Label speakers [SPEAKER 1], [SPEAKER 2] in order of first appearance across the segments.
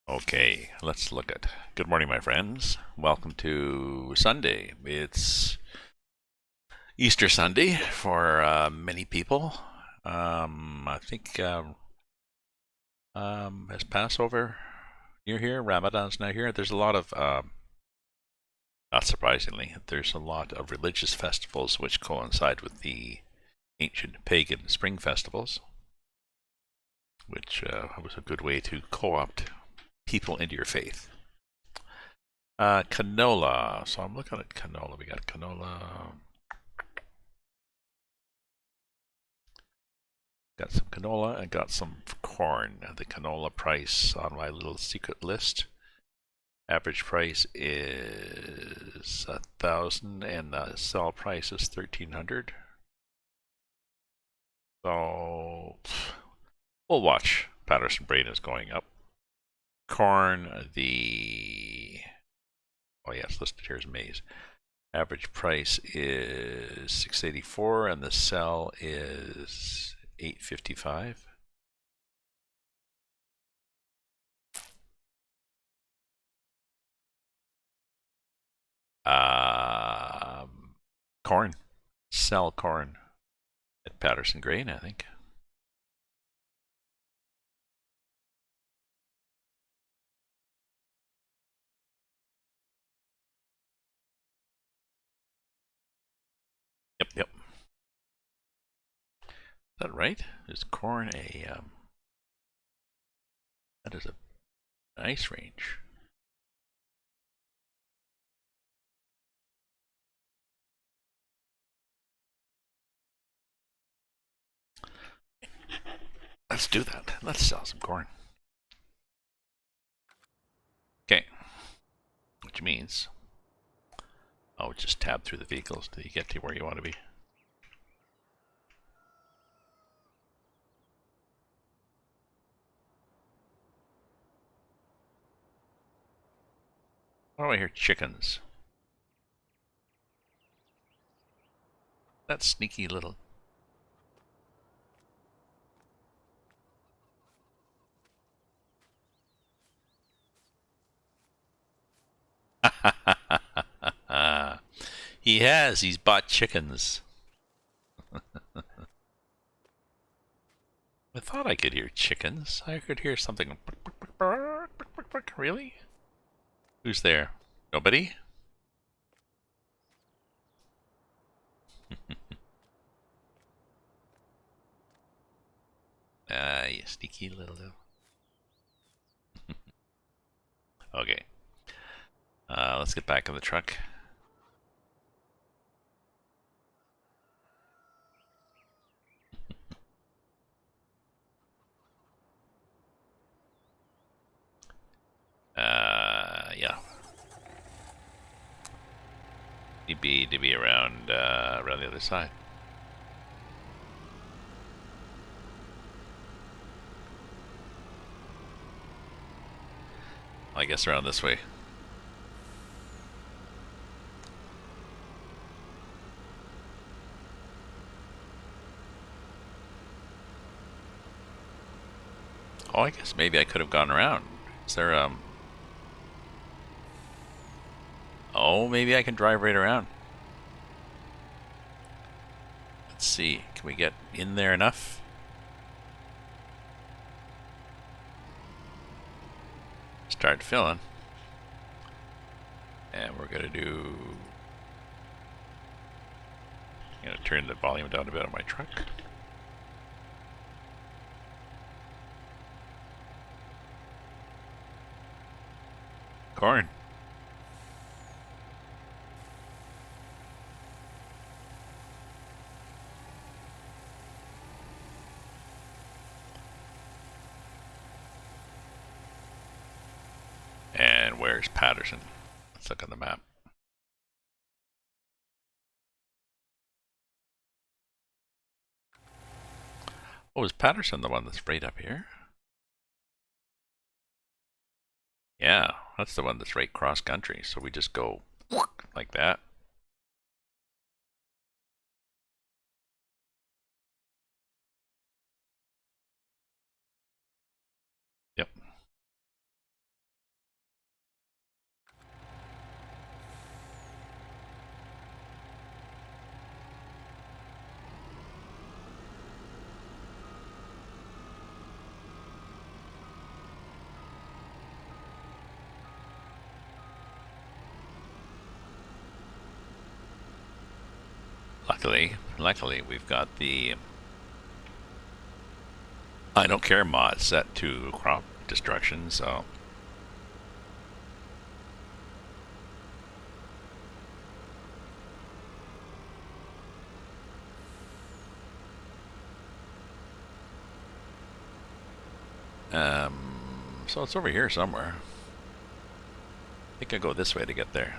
[SPEAKER 1] Okay, let's look at. Good morning, my friends. Welcome to Sunday. It's Easter Sunday for many people. I think as Passover near here, Ramadan's now here. There's a lot of, not surprisingly, there's a lot of religious festivals which coincide with the ancient pagan spring festivals, which was a good way to co-opt people into your faith. Canola. So I'm looking at canola. We got canola. Got some canola and got some corn. The canola price on my little secret list. Average price is 1,000 and the sell price is 1,300. So we'll watch. Patterson Brain is going up. Corn, oh yes, listed here is maize. Average price is 684 and the sell is 855. Corn. Sell corn at Patterson Grain, I think. Yep. Is that right? Is corn that is a nice range. Let's do that. Let's sell some corn. Okay. Which means, just tab through the vehicles till you get to where you want to be. Why do I hear chickens? That sneaky little. He has. He's bought chickens. I thought I could hear chickens. I could hear something. Really? Who's there? Nobody? You sneaky little. Okay. Let's get back in the truck. Yeah. Need to be around around the other side. I guess around this way. Oh, I guess maybe I could have gone around. Is there Oh, maybe I can drive right around. Let's see. Can we get in there enough? Start filling. And we're gonna do. I'm gonna turn the volume down a bit on my truck. Corn. And where's Patterson? Let's look on the map. Oh, is Patterson the one that's right up here? Yeah, that's the one that's right cross country. So we just go like that. Yep. luckily, we've got the I don't care mod set to crop destruction, so so it's over here somewhere. I think I go this way to get there.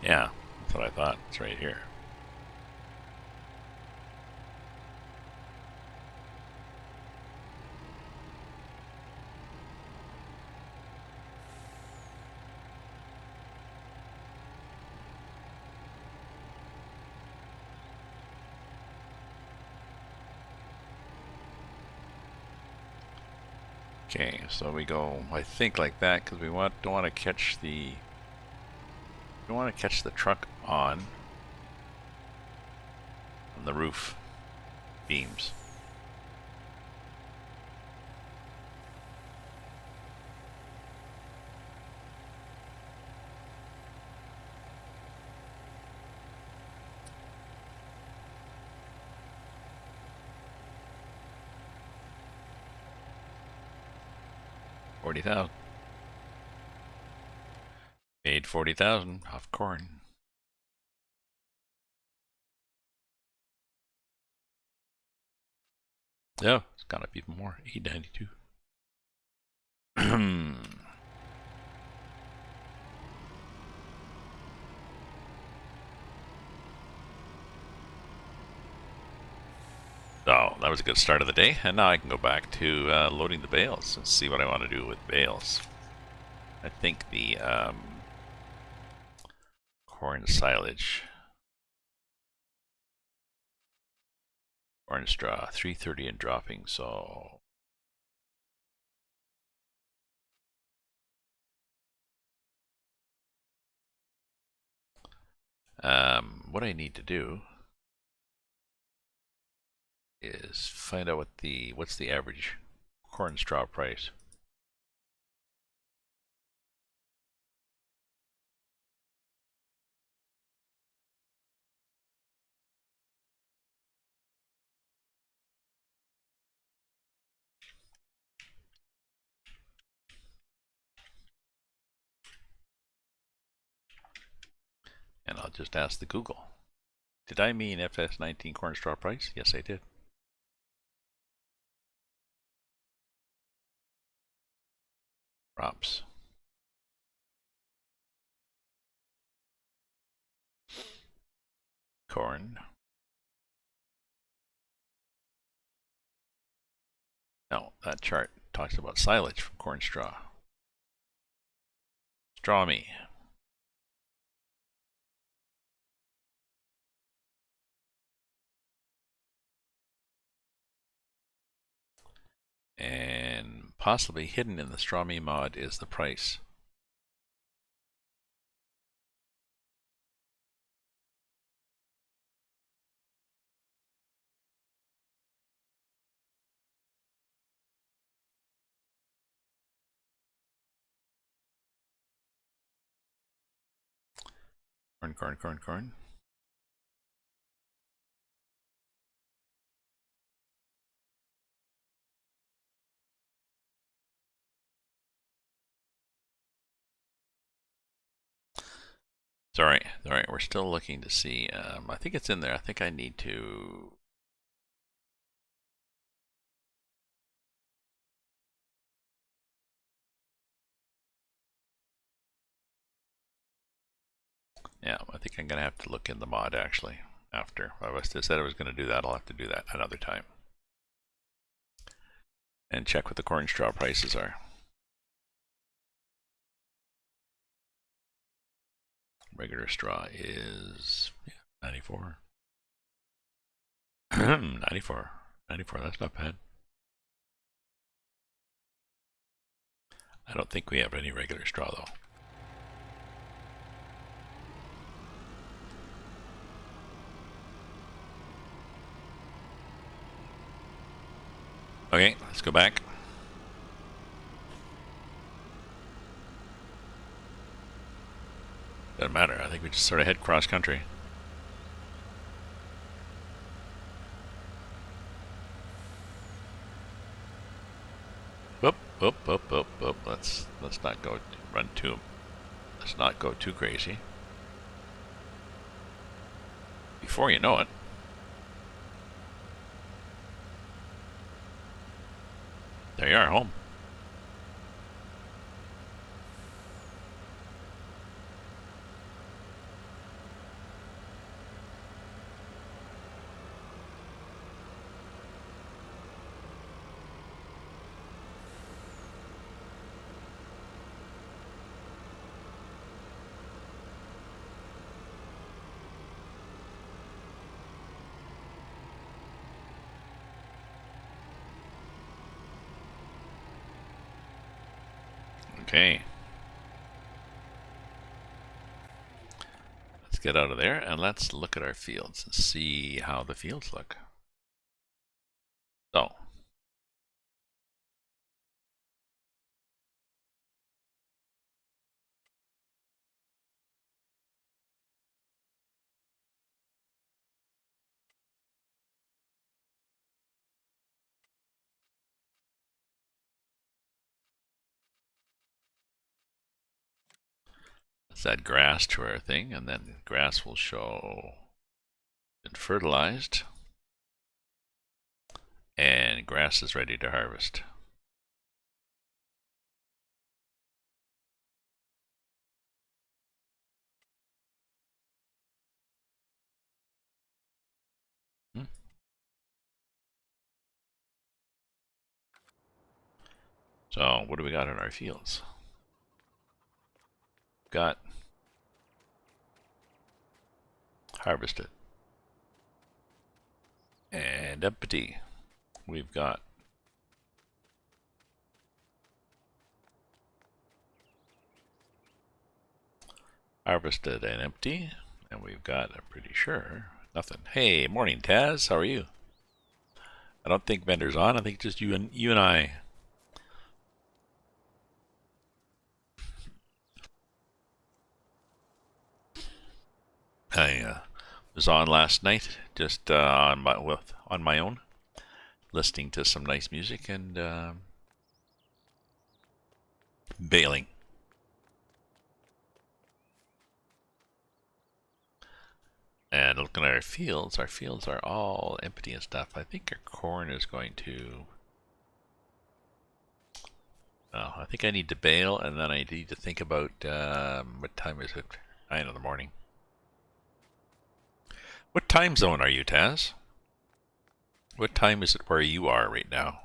[SPEAKER 1] Yeah, that's what I thought. It's right here. Okay, so we go, I think, like that because we don't want to catch the truck on the roof beams. $40,000. Made $40,000 off corn. Yeah, it's gotta be more. $8.92. So that was a good start of the day, and now I can go back to loading the bales and see what I want to do with bales. I think the corn silage, corn straw, 330 and dropping. So what I need to do is find out what's the average corn straw price. And I'll just ask the Google. Did I mean FS19 corn straw price? Yes, I did. Crops. Corn. No, that chart talks about silage from corn straw. Straw me. And possibly hidden in the Straw Me mod is the price. Corn. Sorry, we're still looking to see. I think it's in there. I think I need to. Yeah, I think I'm going to have to look in the mod actually after. I said I was going to do that. I'll have to do that another time. And check what the corn straw prices are. Regular straw is 94. 94. That's not bad. I don't think we have any regular straw though. Okay, let's go back. Doesn't matter. I think we just sort of head cross country. Whoop, whoop, whoop, whoop, whoop. Let's not go run too. Let's not go too crazy. Before you know it, there you are, home. Okay. Let's get out of there and let's look at our fields and see how the fields look. So, let's add grass to our thing, and then the grass will show been fertilized, and grass is ready to harvest. So, what do we got in our fields? Got harvested and empty. We've got harvested and empty, and we've got, I'm pretty sure, nothing. Hey, morning, Taz. How are you? I don't think Bender's on. I think just you and I. I was on last night, just on my own, listening to some nice music and bailing. And looking at our fields are all empty and stuff. I think our corn is going to. Oh, I think I need to bail, and then I need to think about what time is it? 9 in the morning. What time zone are you, Taz? What time is it where you are right now?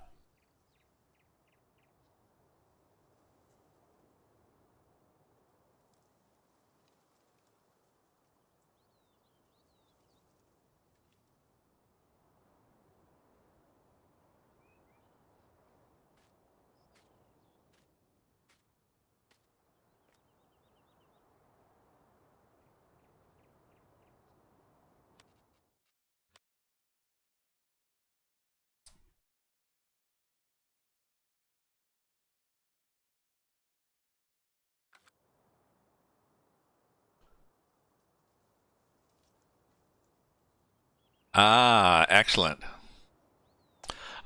[SPEAKER 1] Ah, excellent.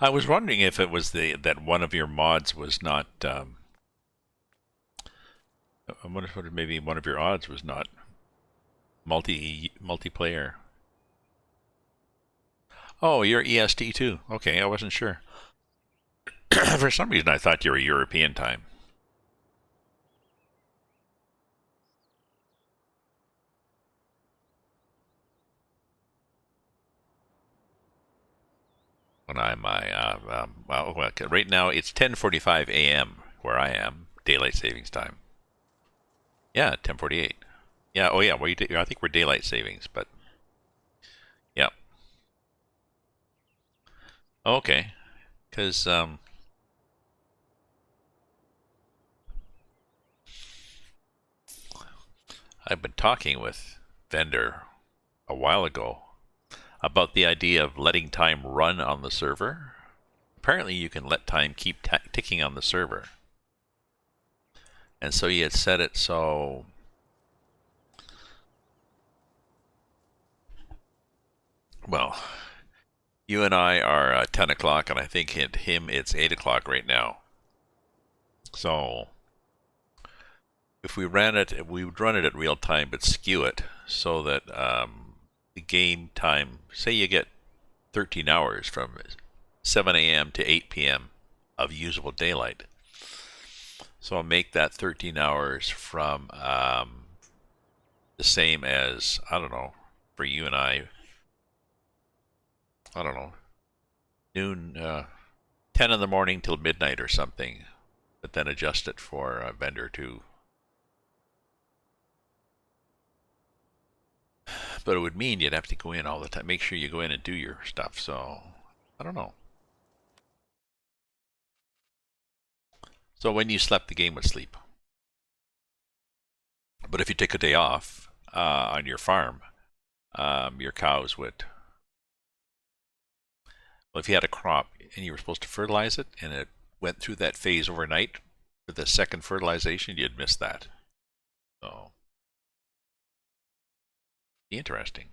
[SPEAKER 1] I was wondering if it was that one of your mods was not. I wonder if maybe one of your odds was not multiplayer. Oh, you're EST too. Okay, I wasn't sure. For some reason, I thought you were European time. When I'm well, right now it's 10:45 a.m. where I am, daylight savings time. Yeah, 10:48. Yeah. Oh, yeah. Well, I think we're daylight savings, but yeah. Okay. Because I've been talking with vendor a while ago about the idea of letting time run on the server. Apparently you can let time keep ticking on the server. And so he had set it so well, you and I are 10 o'clock, and I think him it's 8 o'clock right now. So if we ran it, we would run it at real time, but skew it so that the game time, say you get 13 hours from 7 a.m. to 8 p.m. of usable daylight. So I'll make that 13 hours from the same as, I don't know, for you and I don't know, noon, 10 in the morning till midnight or something, but then adjust it for a vendor too. But it would mean you'd have to go in all the time. Make sure you go in and do your stuff. So, I don't know. So when you slept, the game would sleep. But if you take a day off on your farm, your cows would. Well, if you had a crop and you were supposed to fertilize it and it went through that phase overnight for the second fertilization, you'd miss that. So, be interesting.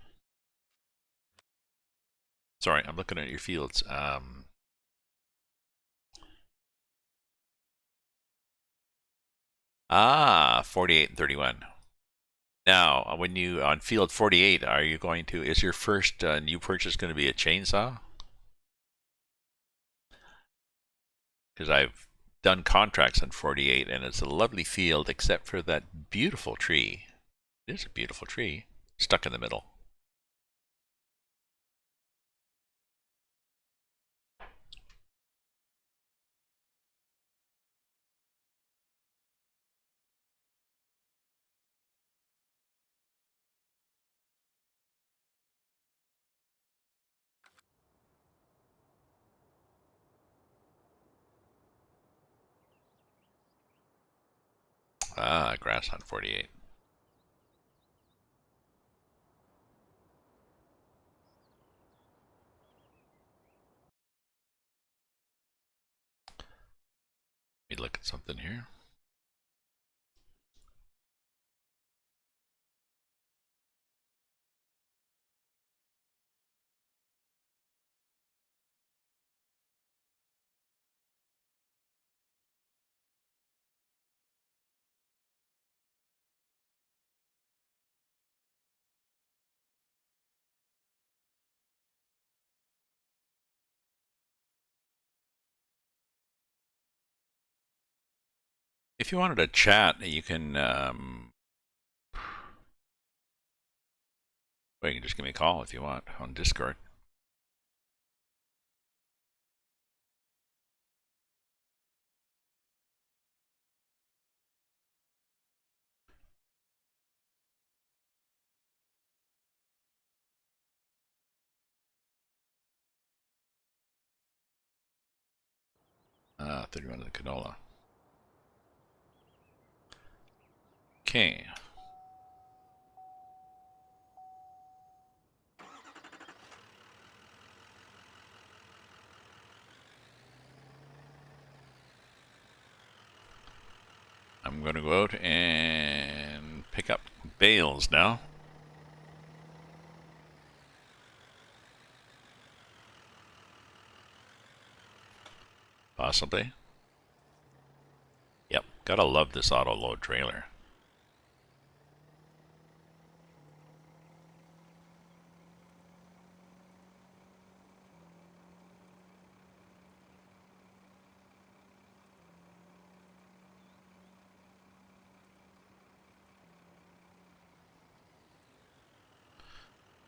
[SPEAKER 1] Sorry, I'm looking at your fields. 48 and 31. Now, when you on field 48, are you going to? Is your first new purchase going to be a chainsaw? Because I've done contracts on 48, and it's a lovely field, except for that beautiful tree. It is a beautiful tree stuck in the middle. Grass on 48. Let me look at something here. If you wanted to chat, you can. Well, you can just give me a call if you want on Discord. Ah, 31 of the canola. Okay. I'm going to go out and pick up bales now. Possibly. Yep, gotta love this auto load trailer.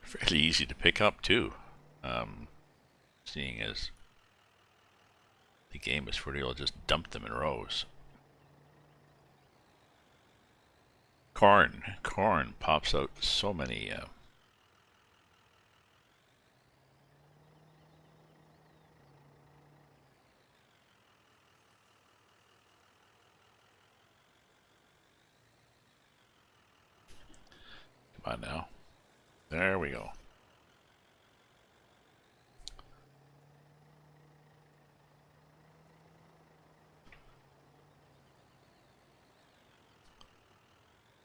[SPEAKER 1] Fairly easy to pick up too. Seeing as the game is pretty, you'll just dump them in rows. Corn pops out so many. Come on now. There we go.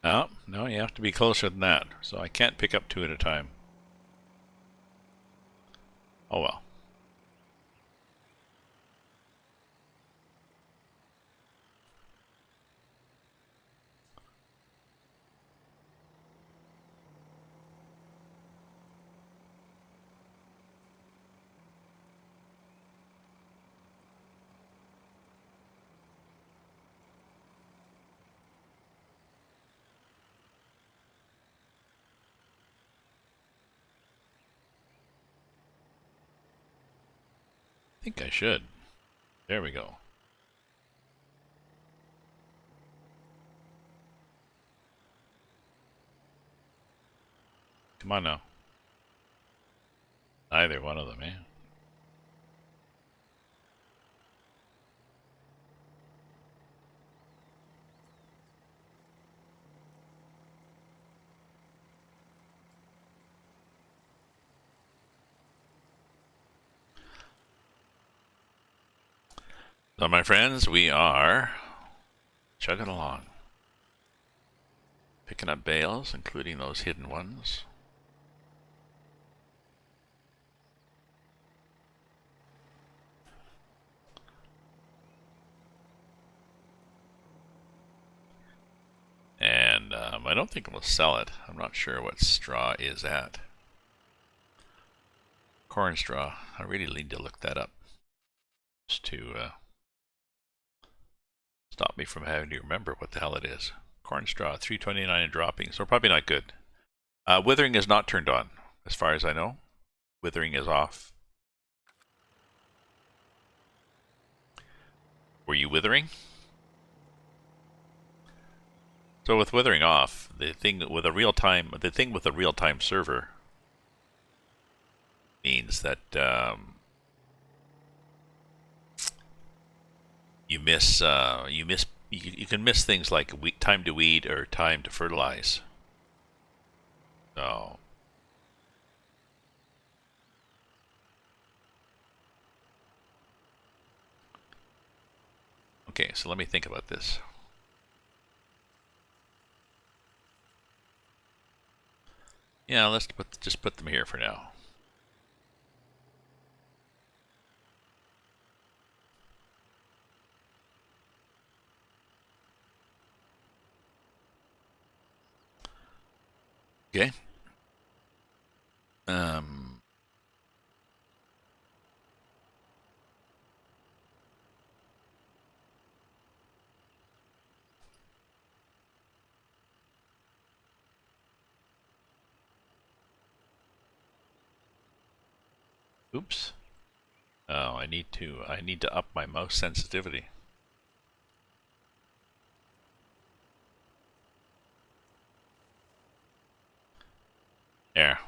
[SPEAKER 1] Oh, no, you have to be closer than that. So I can't pick up two at a time. Oh well. I think I should. There we go. Come on now. Either one of them, eh? So my friends, we are chugging along. Picking up bales, including those hidden ones. And I don't think we'll sell it. I'm not sure what straw is at. Corn straw. I really need to look that up. Just to stop me from having to remember what the hell it is. Corn straw, 329 and dropping, so probably not good. Withering is not turned on, as far as I know. Withering is off. Were you withering? So with withering off, the thing with a real-time server means that you can miss things like time to weed or time to fertilize. So okay, so let me think about this. Yeah, let's just put them here for now. Okay. Oops. Oh, I need to up my mouse sensitivity. There.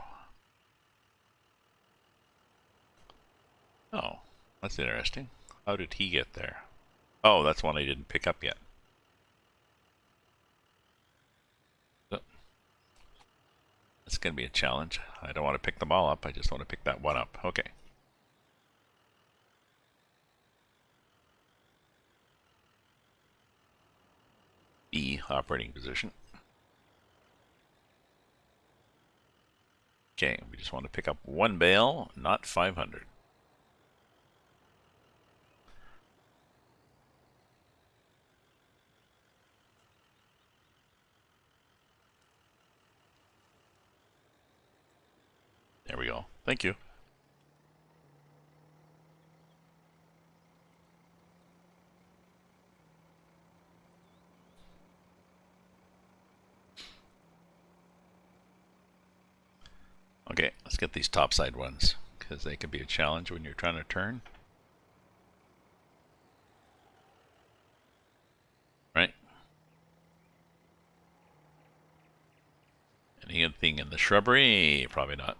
[SPEAKER 1] Oh, that's interesting. How did he get there? Oh, that's one I didn't pick up yet. That's going to be a challenge. I don't want to pick them all up. I just want to pick that one up. Okay. B, operating position. Okay, we just want to pick up one bale, not 500. There we go. Thank you. Okay, let's get these topside ones, because they can be a challenge when you're trying to turn. Right? Anything in the shrubbery? Probably not.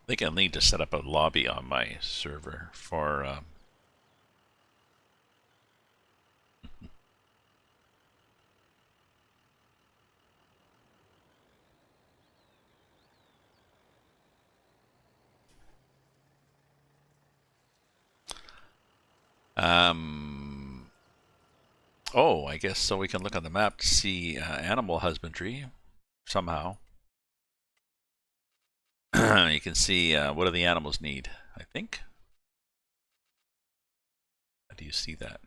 [SPEAKER 1] I think I'll need to set up a lobby on my server for oh, I guess so we can look on the map to see animal husbandry somehow. You can see what do the animals need, I think. How do you see that?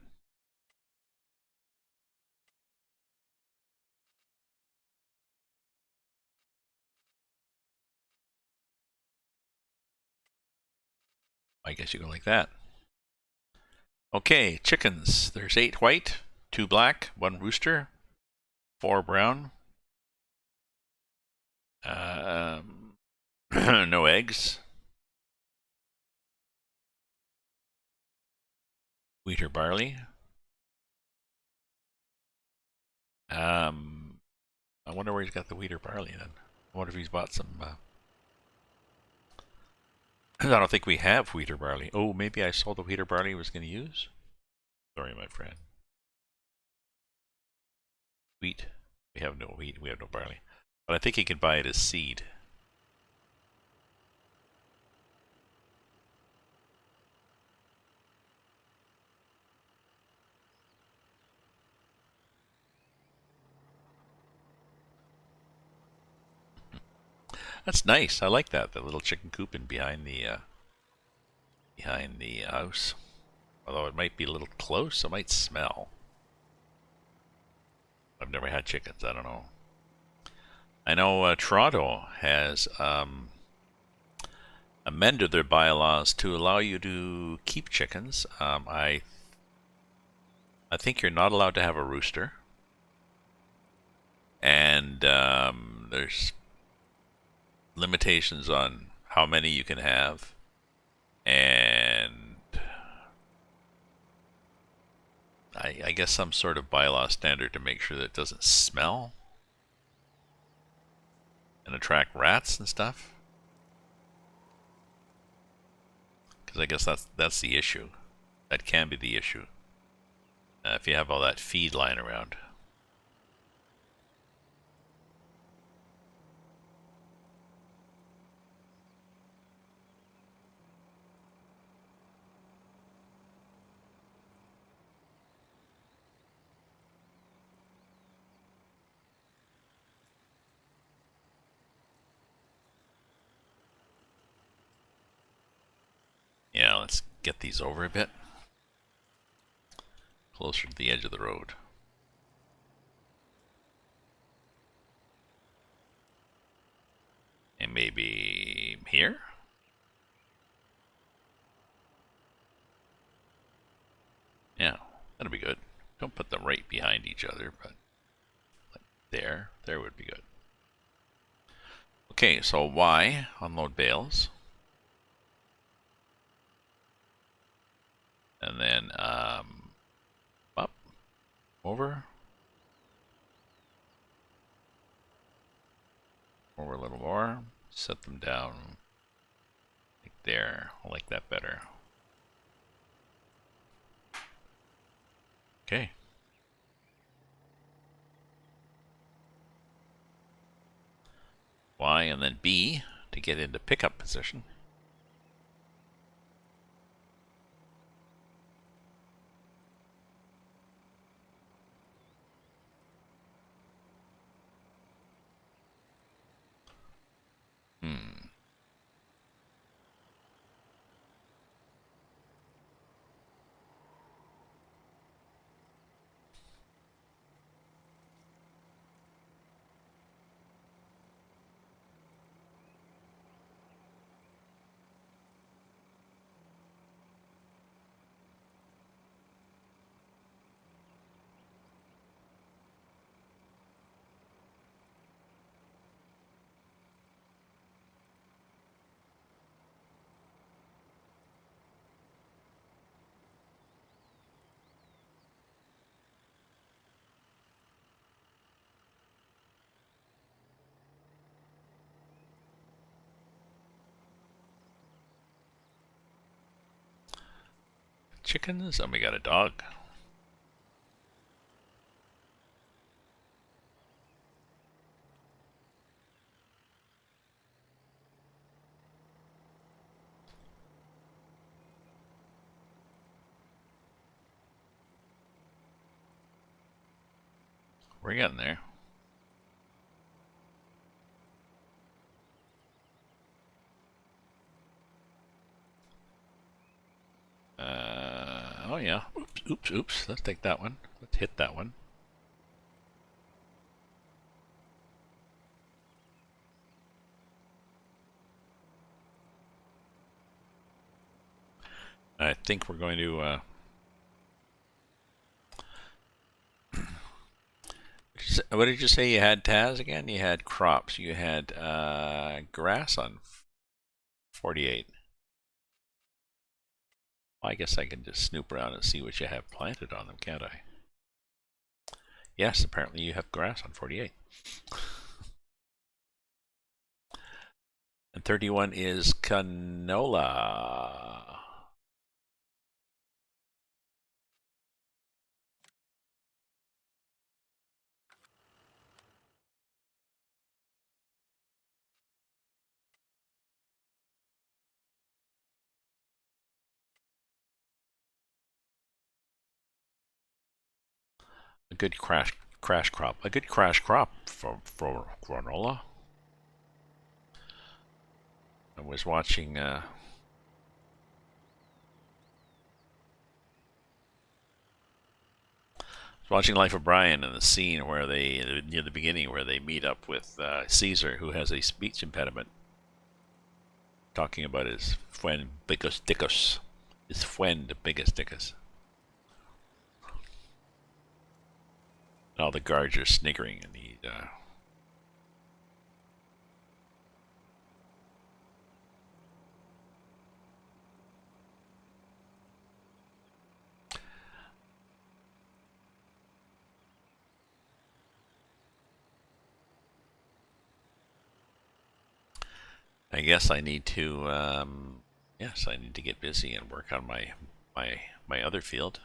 [SPEAKER 1] I guess you go like that. Okay, chickens. There's 8 white, 2 black, 1 rooster, 4 brown. No eggs. Wheat or barley. I wonder where he's got the wheat or barley then. I wonder if he's bought some. I don't think we have wheat or barley. Oh, maybe I saw the wheat or barley he was going to use. Sorry, my friend. Wheat. We have no wheat. We have no barley. But I think he can buy it as seed. That's nice. I like that. The little chicken coop in behind the house. Although it might be a little close, it might smell. I've never had chickens. I don't know. I know Toronto has amended their bylaws to allow you to keep chickens. I think you're not allowed to have a rooster, and there's limitations on how many you can have, and I guess some sort of bylaw standard to make sure that it doesn't smell and attract rats and stuff. Because I guess that's the issue. That can be the issue. If you have all that feed lying around. Yeah, let's get these over a bit. Closer to the edge of the road. And maybe here? Yeah, that'll be good. Don't put them right behind each other, but like there would be good. Okay, so Y, unload bales. And then up, over a little more, set them down like there. I like that better. Okay. Y and then B to get into pickup position. chickens, and we got a dog. We're getting there. Oh yeah. Oops. Let's take that one. Let's hit that one. I think we're going to what did you say you had, Taz, again? You had crops. You had grass on 48. Well, I guess I can just snoop around and see what you have planted on them, can't I? Yes, apparently you have grass on 48. And 31 is canola. A good crash crop. A good crash crop for canola. I was watching Life of Brian and the scene where they, near the beginning, where they meet up with Caesar, who has a speech impediment, talking about his friend Bicus Dicus. His friend Bicus Dicus. All the guards are sniggering, and he I guess I need to yes, I need to get busy and work on my other field.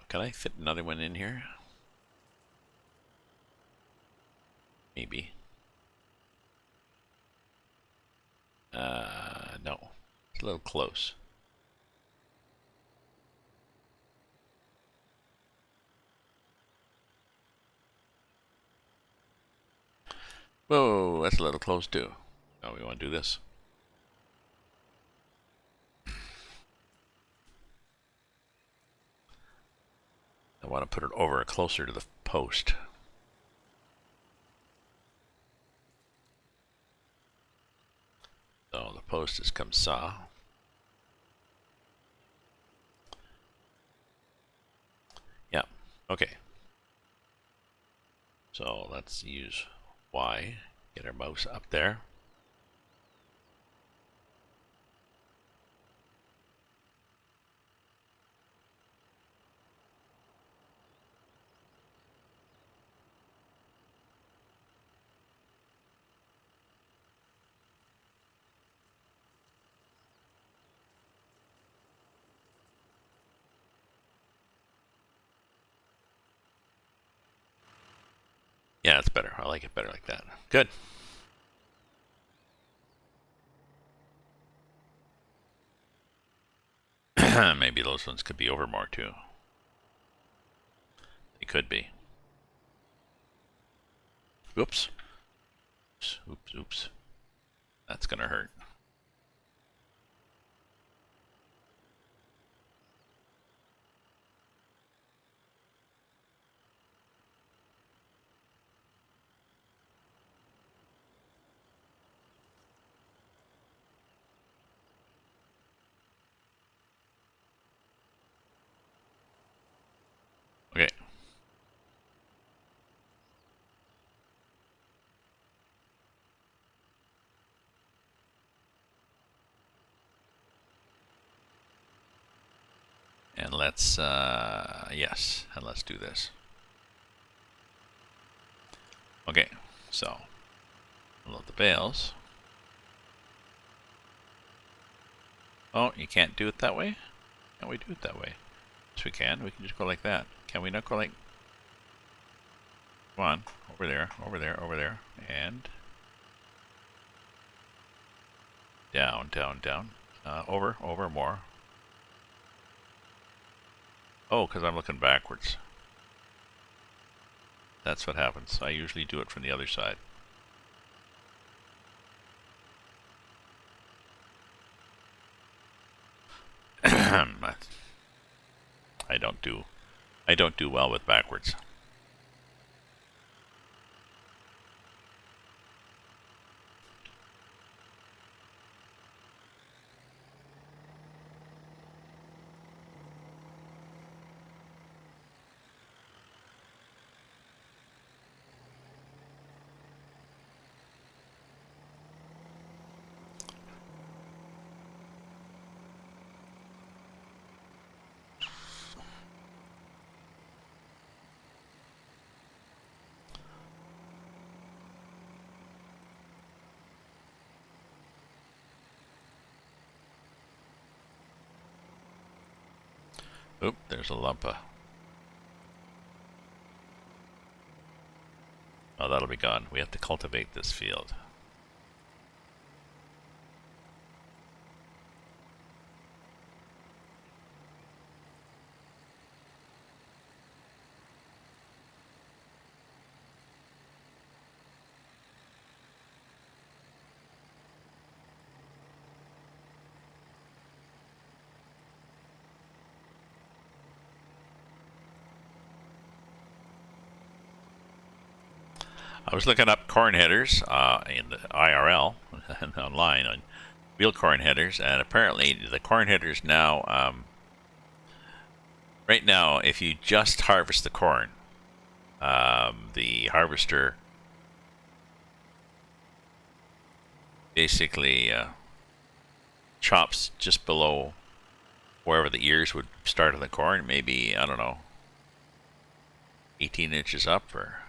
[SPEAKER 1] Can I fit another one in here? Maybe. No. It's a little close. Whoa, that's a little close too. Oh, we want to do this. I want to put it over closer to the post. So the post is comme ça. Yeah, okay. So let's use Y, get our mouse up there. Yeah, it's better. I like it better like that. Good. Maybe those ones could be over more too. They could be. Oops. Oops. That's gonna hurt. Okay. And let's, yes, and let's do this. Okay, so Load the bales. Oh, you can't do it that way? Can't we do it that way? Yes, we can. We can just go like that. Can we not go like... Come on. Over there, over there, over there. And... down, down, down. Over, over, more. Oh, because I'm looking backwards. That's what happens. I usually do it from the other side. I don't do well with backwards. Oop, there's a lump of... Oh, that'll be gone. We have to cultivate this field. I was looking up corn headers in the IRL online on wheel corn headers, and apparently the corn headers now, right now, if you just harvest the corn, the harvester basically chops just below wherever the ears would start on the corn, maybe, I don't know, 18 inches up or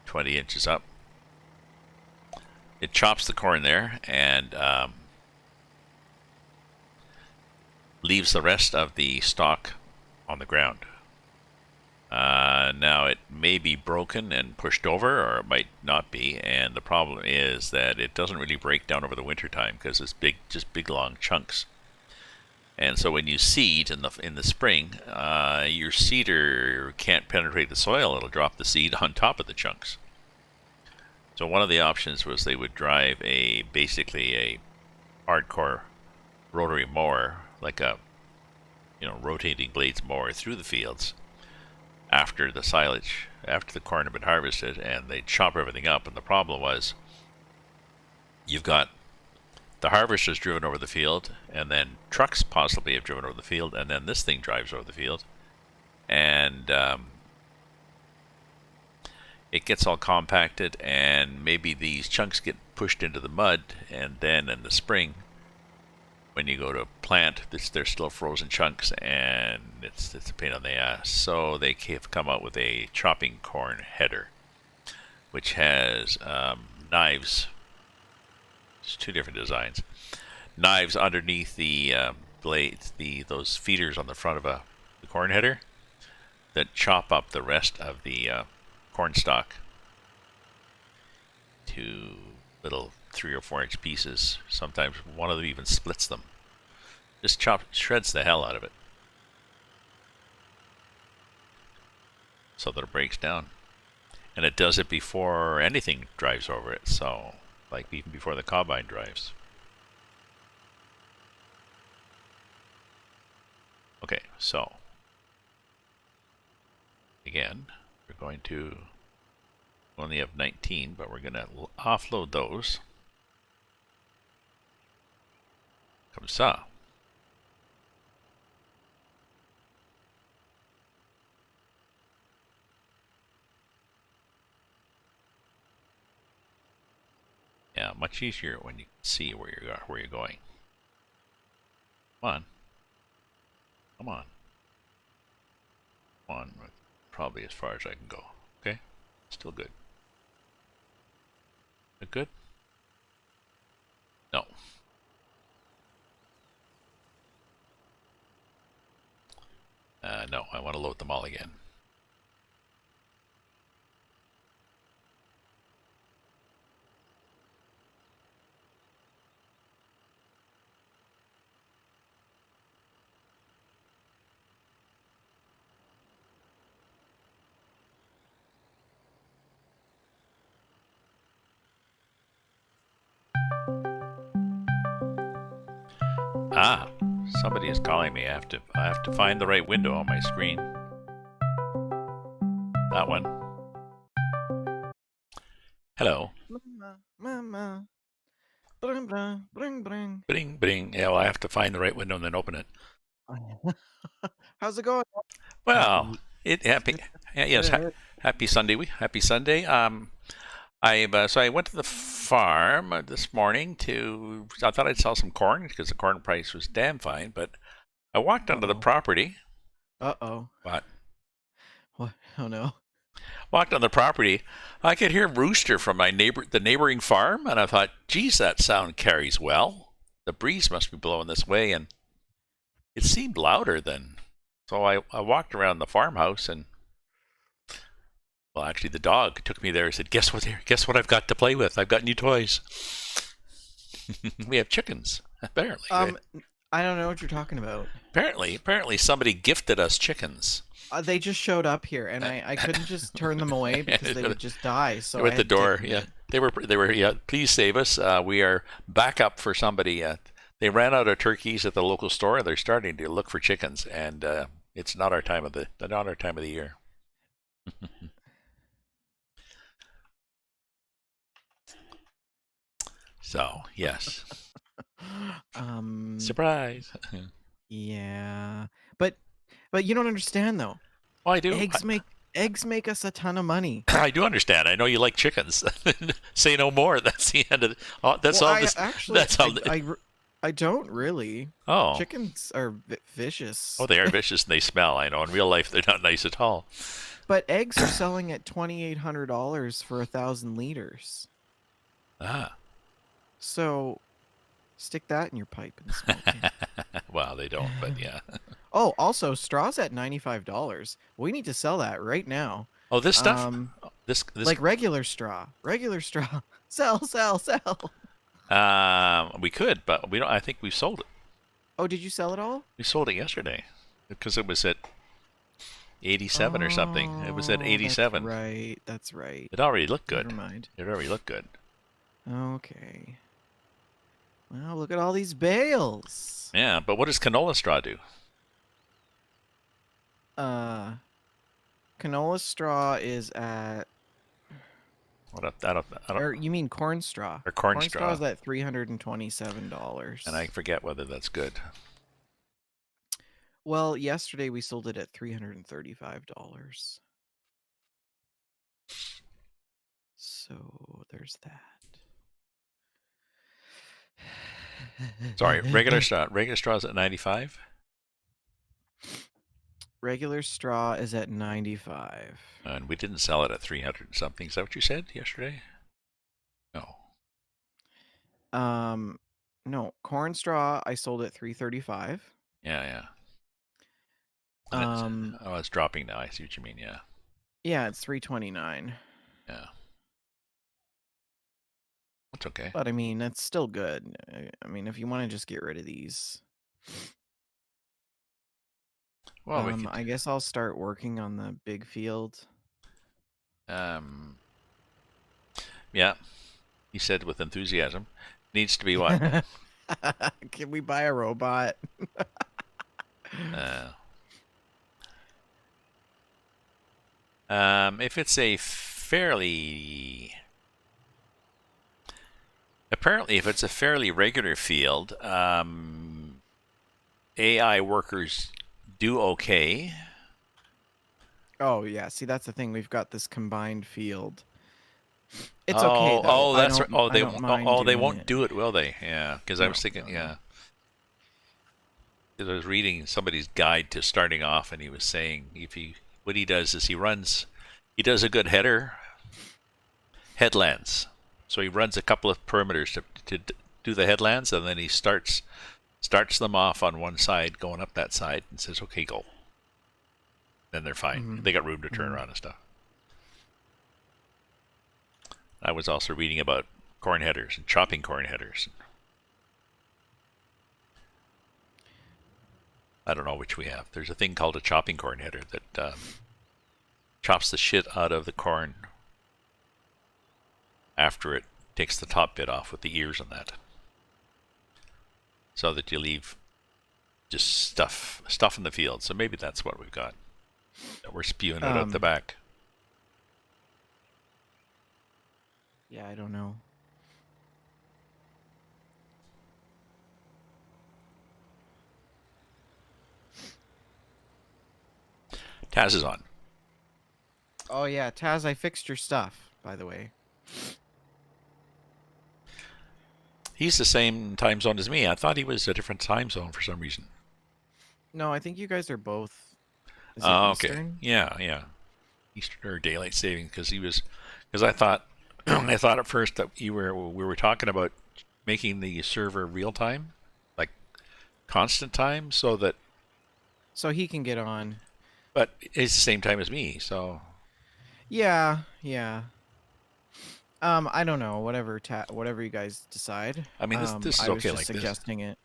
[SPEAKER 1] 20 inches up. It chops the corn there and leaves the rest of the stalk on the ground. Now it may be broken and pushed over, or it might not be, and the problem is that it doesn't really break down over the winter time because it's big, just big long chunks. And so when you seed in the spring, your seeder can't penetrate the soil; it'll drop the seed on top of the chunks. So one of the options was they would drive basically a hardcore rotary mower, like a rotating blades mower through the fields after the silage, after the corn had been harvested, and they'd chop everything up. And the problem was, you've got the harvesters driven over the field, and then trucks possibly have driven over the field, and then this thing drives over the field, and it gets all compacted, and maybe these chunks get pushed into the mud, and then in the spring, when you go to plant, they're still frozen chunks, and it's a pain on the ass. So they have come out with a chopping corn header, which has knives. There's two different designs. Knives underneath the blades, those feeders on the front of the corn header, that chop up the rest of the corn stalk to little 3 or 4 inch pieces. Sometimes one of them even splits them. Just shreds the hell out of it, so that it breaks down. And it does it before anything drives over it, so like even before the combine drives. Okay, so again, we're going to only have 19, but we're going to offload those. Comme ça. Yeah, much easier when you can see where you're going. Come on. Come on. Come on. Probably as far as I can go. Okay? Still good. Good? No. No, I want to load them all again. Ah, somebody is calling me. I have to find the right window on my screen. That one. Hello.
[SPEAKER 2] Mama. Bring, bring, bring, bring.
[SPEAKER 1] Bing, bing. Yeah, well, I have to find the right window and then open it.
[SPEAKER 2] How's it going?
[SPEAKER 1] Well,
[SPEAKER 2] Happy.
[SPEAKER 1] happy. Yes, happy Sunday. Happy Sunday. So I went to the farm this morning I thought I'd sell some corn because the corn price was damn fine, but I walked onto the property.
[SPEAKER 2] Uh-oh.
[SPEAKER 1] What?
[SPEAKER 2] What? Oh, no.
[SPEAKER 1] Walked on the property. I could hear rooster from the neighboring farm, and I thought, geez, that sound carries well. The breeze must be blowing this way, and it seemed louder than. So I walked around the farmhouse, and well, actually, the dog took me there and said, Guess what I've got to play with? I've got new toys. We have chickens, apparently.
[SPEAKER 2] I don't know what you're talking about.
[SPEAKER 1] Apparently somebody gifted us chickens.
[SPEAKER 2] They just showed up here, and I couldn't just turn them away because they would just die. So
[SPEAKER 1] they were at the door. Yeah, they were. Yeah, please save us. We are back up for somebody. They ran out of turkeys at the local store. They're starting to look for chickens, and it's not our time of the year. So yes. Surprise.
[SPEAKER 2] Yeah, but you don't understand though.
[SPEAKER 1] Oh, I do.
[SPEAKER 2] Eggs make us a ton of money.
[SPEAKER 1] I do understand. I know you like chickens. Say no more. That's the end of it. Oh, that's
[SPEAKER 2] well,
[SPEAKER 1] all. This,
[SPEAKER 2] actually,
[SPEAKER 1] that's all.
[SPEAKER 2] I don't really.
[SPEAKER 1] Oh,
[SPEAKER 2] chickens are vicious.
[SPEAKER 1] Oh, they are vicious and they smell. I know. In real life, they're not nice at all.
[SPEAKER 2] But eggs are selling at $2,800 for 1,000 liters.
[SPEAKER 1] Ah.
[SPEAKER 2] So, stick that in your pipe and smoke it.
[SPEAKER 1] Well, they don't, but yeah.
[SPEAKER 2] Oh, also, straw's at $95. We need to sell that right now.
[SPEAKER 1] Oh, this stuff? This
[SPEAKER 2] like regular straw. Regular straw. Sell.
[SPEAKER 1] We could, but we don't. I think we sold it.
[SPEAKER 2] Oh, did you sell it all?
[SPEAKER 1] We sold it yesterday because it was at 87 or something. It was at 87.
[SPEAKER 2] That's right.
[SPEAKER 1] It already looked good.
[SPEAKER 2] Never mind.
[SPEAKER 1] It already looked good.
[SPEAKER 2] Okay. Well, look at all these bales.
[SPEAKER 1] Yeah, but what does canola straw do?
[SPEAKER 2] Canola straw is at.
[SPEAKER 1] I don't.
[SPEAKER 2] Or you mean corn straw?
[SPEAKER 1] Or corn
[SPEAKER 2] straw is at $327.
[SPEAKER 1] And I forget whether that's good.
[SPEAKER 2] Well, yesterday we sold it at $335. So there's that.
[SPEAKER 1] Sorry, regular straw. Regular straw is at 95.
[SPEAKER 2] Regular straw is at 95.
[SPEAKER 1] And we didn't sell it at 300 and something. Is that what you said yesterday? No.
[SPEAKER 2] No, corn straw I sold at 335.
[SPEAKER 1] Yeah. It's dropping now. I see what you mean. Yeah.
[SPEAKER 2] Yeah, it's 329.
[SPEAKER 1] Yeah. That's okay.
[SPEAKER 2] But I mean, that's still good. I mean, if you want to just get rid of these. Well, I guess I'll start working on the big field.
[SPEAKER 1] Yeah. He said with enthusiasm. Needs to be what?
[SPEAKER 2] Can we buy a robot?
[SPEAKER 1] If it's a fairly... Apparently, if it's a fairly regular field, AI workers do okay.
[SPEAKER 2] Oh, yeah. See, that's the thing. We've got this combined field. It's okay, though.
[SPEAKER 1] Oh, that's right. Oh, they won't do it, will they? Yeah, because I was thinking, yeah. I was reading somebody's guide to starting off, and he was saying what he does is he does a good headlands. So he runs a couple of perimeters to do the headlands, and then he starts them off on one side, going up that side, and says, "Okay, go." Then they're fine.
[SPEAKER 2] Mhm.
[SPEAKER 1] They got room to turn
[SPEAKER 2] Mhm.
[SPEAKER 1] around and stuff. I was also reading about corn headers and chopping corn headers. I don't know which we have. There's a thing called a chopping corn header that chops the shit out of the corn after it takes the top bit off with the ears and that, so that you leave just stuff in the field. So maybe that's what we've got. That we're spewing it out the back.
[SPEAKER 2] Yeah, I don't know.
[SPEAKER 1] Taz is on.
[SPEAKER 2] Oh yeah, Taz, I fixed your stuff, by the way.
[SPEAKER 1] He's the same time zone as me. I thought he was a different time zone for some reason.
[SPEAKER 2] No, I think you guys are both. Is it
[SPEAKER 1] Oh, okay.
[SPEAKER 2] Eastern?
[SPEAKER 1] Yeah. Eastern or daylight saving, because I thought I thought at first that we were talking about making the server real time, like constant time, so that.
[SPEAKER 2] So he can get on.
[SPEAKER 1] But it's the same time as me, so.
[SPEAKER 2] Yeah. I don't know. Whatever you guys decide.
[SPEAKER 1] I mean, this is
[SPEAKER 2] I was
[SPEAKER 1] okay
[SPEAKER 2] just
[SPEAKER 1] like this.
[SPEAKER 2] suggesting it.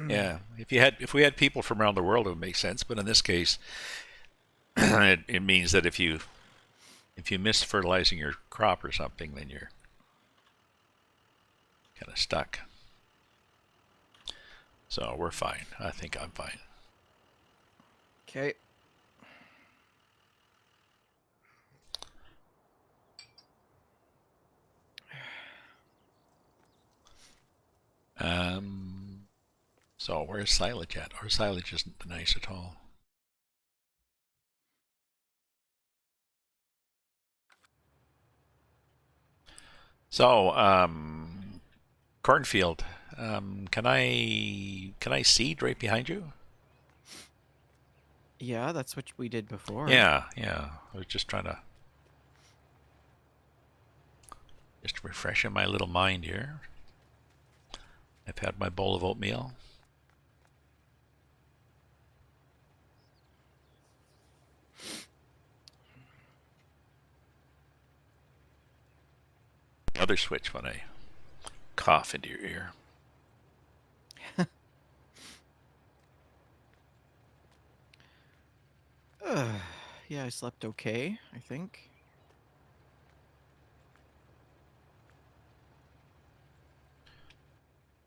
[SPEAKER 1] Yeah, if we had people from around the world, it would make sense. But in this case, it means that if you miss fertilizing your crop or something, then you're kind of stuck. So we're fine. I think I'm fine.
[SPEAKER 2] Okay.
[SPEAKER 1] So where's silage at? Our silage isn't nice at all. So, cornfield. Can I seed right behind you?
[SPEAKER 2] Yeah, that's what we did before.
[SPEAKER 1] Yeah. I was just trying to refreshing my little mind here. I've had my bowl of oatmeal. Other switch when I cough into your ear.
[SPEAKER 2] Yeah, I slept okay, I think.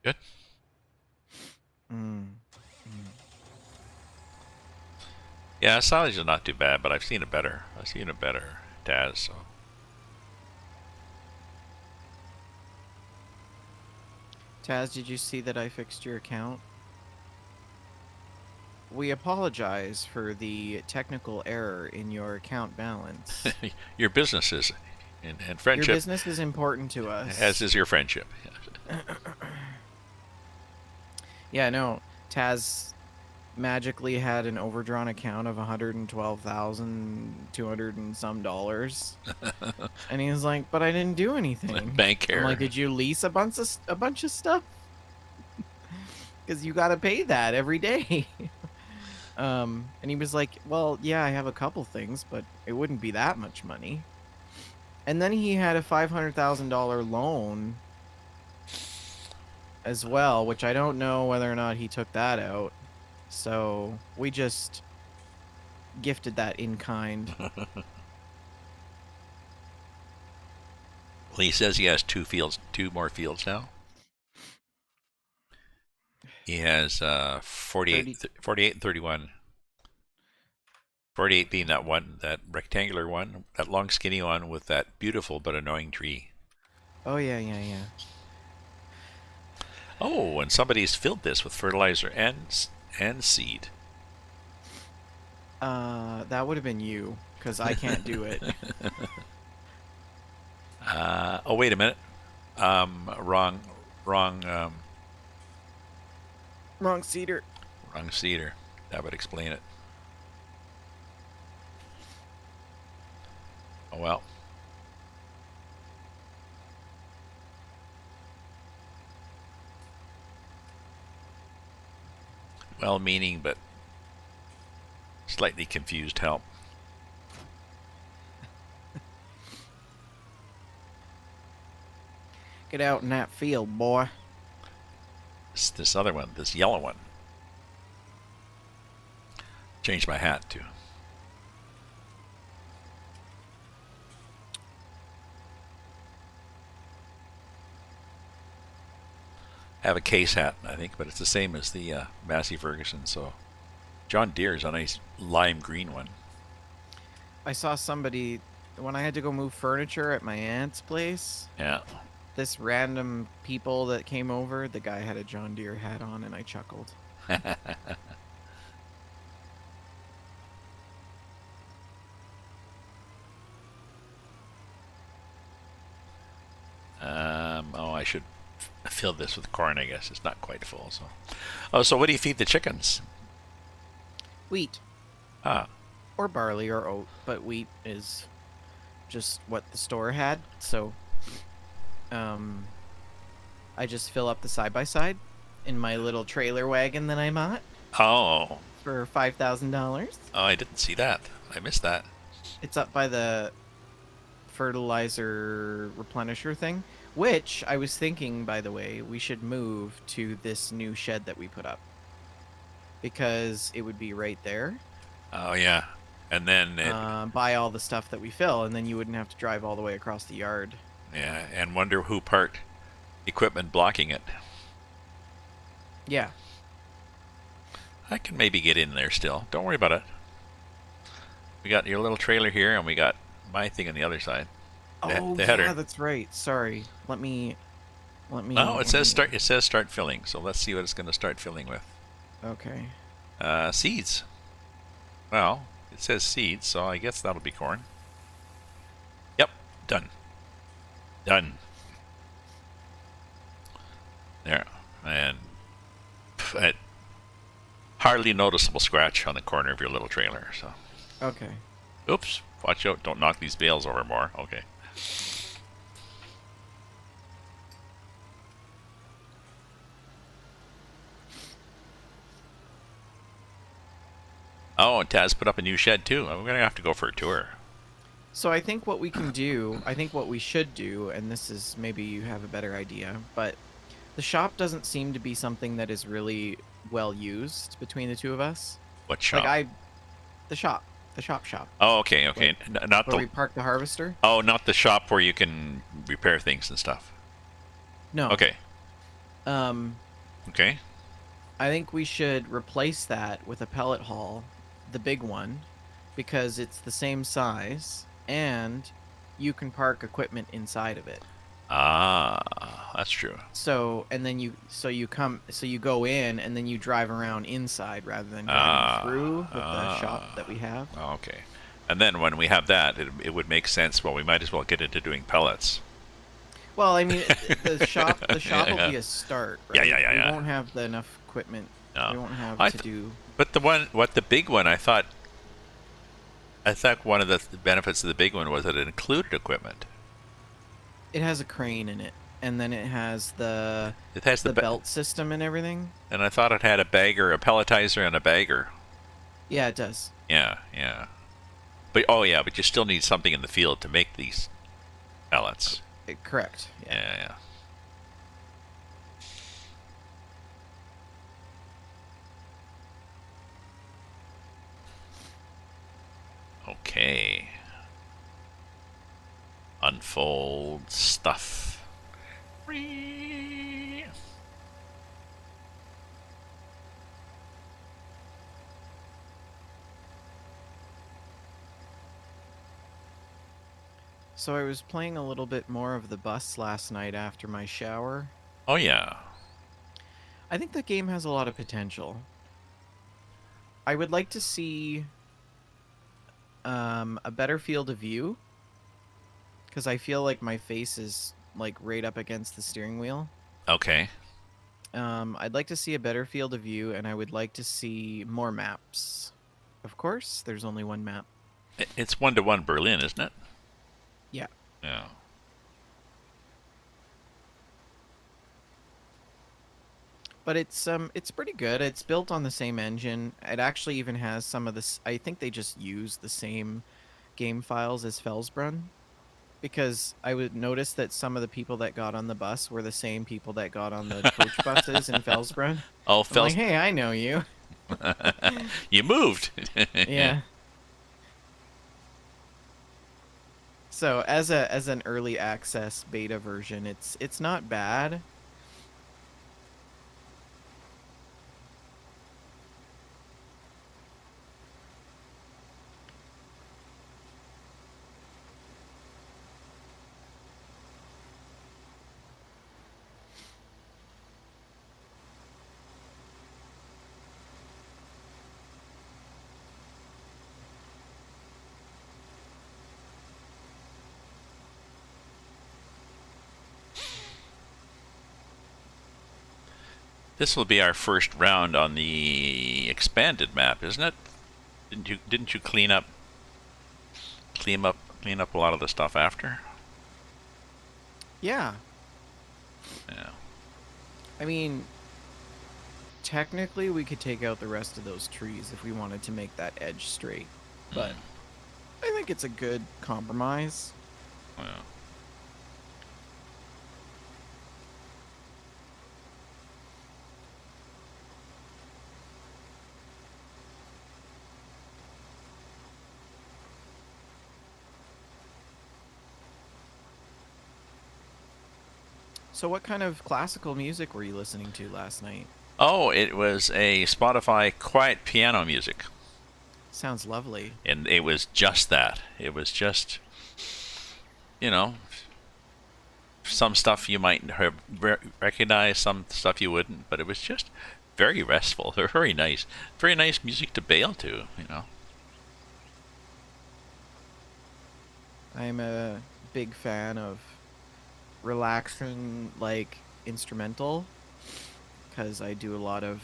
[SPEAKER 1] Good. Yeah, silage is not too bad, but I've seen it better. Taz. So.
[SPEAKER 2] Taz, did you see that I fixed your account? We apologize for the technical error in your account balance.
[SPEAKER 1] Your business is, and
[SPEAKER 2] Your
[SPEAKER 1] friendship,
[SPEAKER 2] business is important to us.
[SPEAKER 1] as is your friendship.
[SPEAKER 2] Yeah, no. Taz magically had an overdrawn account of $112,200 and some dollars. And he was like, "But I didn't do anything."
[SPEAKER 1] Bank error.
[SPEAKER 2] I'm like, "Did you lease a bunch of stuff? Because you gotta pay that every day." And he was like, "Well, yeah, I have a couple things, but it wouldn't be that much money." And then he had a $500,000 loan as well, which I don't know whether or not he took that out. So we just gifted that in kind.
[SPEAKER 1] Well, he says he has two more fields now. He has 48 and 31. 48 being that rectangular one, that long skinny one with that beautiful but annoying tree.
[SPEAKER 2] Oh, yeah.
[SPEAKER 1] Oh, and somebody's filled this with fertilizer and seed.
[SPEAKER 2] That would have been you, because I can't do it.
[SPEAKER 1] Oh, wait a minute. Wrong.
[SPEAKER 2] Wrong cedar.
[SPEAKER 1] Wrong cedar. That would explain it. Oh well. well-meaning but slightly confused help.
[SPEAKER 2] Get out in that field, boy.
[SPEAKER 1] This other one, this yellow one. Change my hat too. I have a case hat, I think, but it's the same as the Massey Ferguson. So John Deere is a nice lime green one.
[SPEAKER 2] I saw somebody when I had to go move furniture at my aunt's place.
[SPEAKER 1] Yeah.
[SPEAKER 2] This random people that came over, the guy had a John Deere hat on, and I chuckled.
[SPEAKER 1] Oh, I should fill this with corn, I guess. It's not quite full, so. Oh, so what do you feed the chickens?
[SPEAKER 2] Wheat.
[SPEAKER 1] Ah.
[SPEAKER 2] Or barley or oat, but wheat is just what the store had, so I just fill up the side-by-side in my little trailer wagon that I bought
[SPEAKER 1] Oh.
[SPEAKER 2] for $5,000.
[SPEAKER 1] Oh, I didn't see that. I missed that.
[SPEAKER 2] It's up by the fertilizer replenisher thing, which I was thinking, by the way, we should move to this new shed that we put up because it would be right there.
[SPEAKER 1] Oh, yeah. And then
[SPEAKER 2] buy all the stuff that we fill, and then you wouldn't have to drive all the way across the yard.
[SPEAKER 1] yeah, and wonder who parked equipment blocking it.
[SPEAKER 2] Yeah.
[SPEAKER 1] I can maybe get in there still. Don't worry about it. We got your little trailer here, and we got my thing on the other side.
[SPEAKER 2] Oh,
[SPEAKER 1] the header.
[SPEAKER 2] yeah, that's right. Sorry. Let me.
[SPEAKER 1] Oh, it says start. It says start filling. So let's see what it's going to start filling with.
[SPEAKER 2] Okay.
[SPEAKER 1] Seeds. Well, it says seeds, so I guess that'll be corn. Yep, done. Done. There, and hardly noticeable scratch on the corner of your little trailer. So.
[SPEAKER 2] Okay.
[SPEAKER 1] Oops! Watch out! Don't knock these bales over more. Okay. Oh, and Taz put up a new shed too. I'm gonna have to go for a tour.
[SPEAKER 2] So I think what we can do, I think what we should do, and this is maybe you have a better idea, but the shop doesn't seem to be something that is really well used between the two of us.
[SPEAKER 1] What shop?
[SPEAKER 2] The shop.
[SPEAKER 1] Oh, okay. Not
[SPEAKER 2] Where
[SPEAKER 1] the.
[SPEAKER 2] we park the harvester?
[SPEAKER 1] Oh, not the shop where you can repair things and stuff.
[SPEAKER 2] No.
[SPEAKER 1] Okay. Okay.
[SPEAKER 2] I think we should replace that with a pellet hall, the big one, because it's the same size and you can park equipment inside of it.
[SPEAKER 1] Ah, that's true.
[SPEAKER 2] So you go in and then you drive around inside rather than driving through with the shop that we have.
[SPEAKER 1] Okay. And then when we have that, it would make sense. Well, we might as well get into doing pellets.
[SPEAKER 2] Well, I mean, the shop will be a start. Right?
[SPEAKER 1] Yeah.
[SPEAKER 2] We won't have enough equipment.
[SPEAKER 1] No.
[SPEAKER 2] We won't have to do.
[SPEAKER 1] But the big one, I thought one of the benefits of the big one was that it included equipment.
[SPEAKER 2] It has a crane in it, and then it has the belt system and everything.
[SPEAKER 1] And I thought it had a bagger, a pelletizer, and a bagger.
[SPEAKER 2] Yeah, it does.
[SPEAKER 1] Yeah. But you still need something in the field to make these pellets.
[SPEAKER 2] Correct.
[SPEAKER 1] Yeah. Okay. Unfold stuff.
[SPEAKER 2] So I was playing a little bit more of the bus last night after my shower.
[SPEAKER 1] Oh yeah.
[SPEAKER 2] I think the game has a lot of potential. I would like to see a better field of view, because I feel like my face is like right up against the steering wheel.
[SPEAKER 1] Okay.
[SPEAKER 2] I'd like to see a better field of view, and I would like to see more maps. Of course, there's only one map.
[SPEAKER 1] It's 1-to-1 Berlin, isn't it?
[SPEAKER 2] Yeah. but it's pretty good. It's built on the same engine. It actually even has some of this. I think they just use the same game files as Felsbrunn, because I would notice that some of the people that got on the bus were the same people that got on the coach buses in Felsbrunn.
[SPEAKER 1] Oh,
[SPEAKER 2] I'm like,
[SPEAKER 1] Fels,
[SPEAKER 2] hey, I know you.
[SPEAKER 1] you moved.
[SPEAKER 2] Yeah. So as an early access beta version, it's not bad.
[SPEAKER 1] This will be our first round on the expanded map, isn't it? Didn't you clean up a lot of the stuff after?
[SPEAKER 2] Yeah.
[SPEAKER 1] Yeah.
[SPEAKER 2] I mean, technically we could take out the rest of those trees if we wanted to make that edge straight, but I think it's a good compromise.
[SPEAKER 1] Well.
[SPEAKER 2] So what kind of classical music were you listening to last night?
[SPEAKER 1] Oh, it was a Spotify quiet piano music.
[SPEAKER 2] Sounds lovely.
[SPEAKER 1] And it was just that. It was just, you know, some stuff you might recognize, some stuff you wouldn't, but it was just very restful, very nice. Very nice music to bail to, you know.
[SPEAKER 2] I'm a big fan of relaxing, like, instrumental, because I do a lot of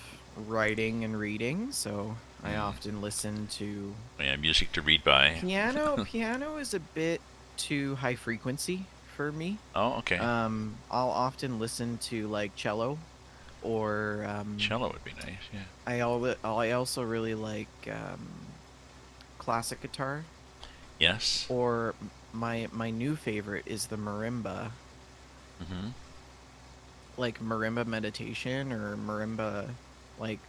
[SPEAKER 2] writing and reading, so I often listen to
[SPEAKER 1] Yeah, music to read by.
[SPEAKER 2] piano. Piano is a bit too high frequency for me.
[SPEAKER 1] Oh, okay.
[SPEAKER 2] I'll often listen to like cello, or
[SPEAKER 1] Cello would be nice, yeah.
[SPEAKER 2] I also really like classic guitar,
[SPEAKER 1] Yes.
[SPEAKER 2] or my new favorite is the marimba,
[SPEAKER 1] Mm-hmm.
[SPEAKER 2] like marimba meditation or marimba, like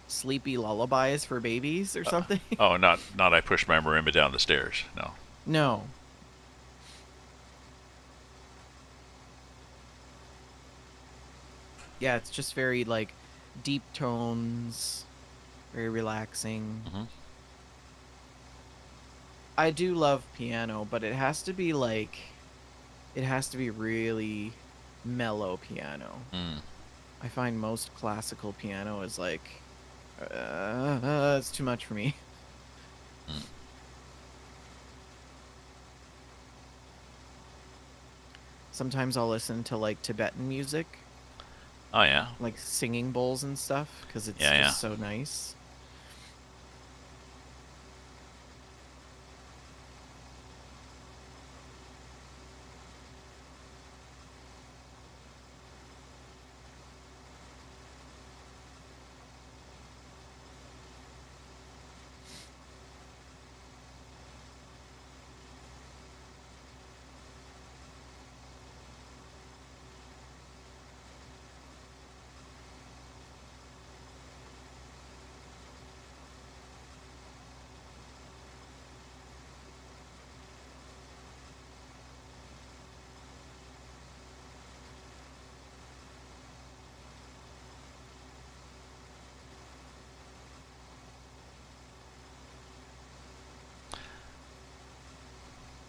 [SPEAKER 2] sleepy lullabies for babies or something.
[SPEAKER 1] Oh, not I push my marimba down the stairs. No.
[SPEAKER 2] No. Yeah, it's just very like deep tones, very relaxing.
[SPEAKER 1] Mm-hmm.
[SPEAKER 2] I do love piano, but it has to be really mellow piano.
[SPEAKER 1] Mm.
[SPEAKER 2] I find most classical piano is like, it's too much for me.
[SPEAKER 1] Mm.
[SPEAKER 2] Sometimes I'll listen to like Tibetan music,
[SPEAKER 1] Oh, yeah.
[SPEAKER 2] like singing bowls and stuff, because it's
[SPEAKER 1] Yeah,
[SPEAKER 2] just so nice.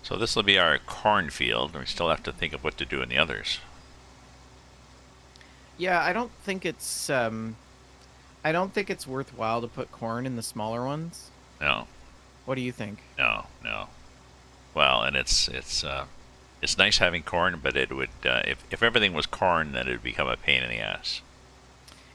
[SPEAKER 1] So this will be our cornfield. We still have to think of what to do in the others.
[SPEAKER 2] Yeah, I don't think it's worthwhile to put corn in the smaller ones.
[SPEAKER 1] No,
[SPEAKER 2] What do you think?
[SPEAKER 1] no. Well, and it's nice having corn, but it would if everything was corn, then it would become a pain in the ass.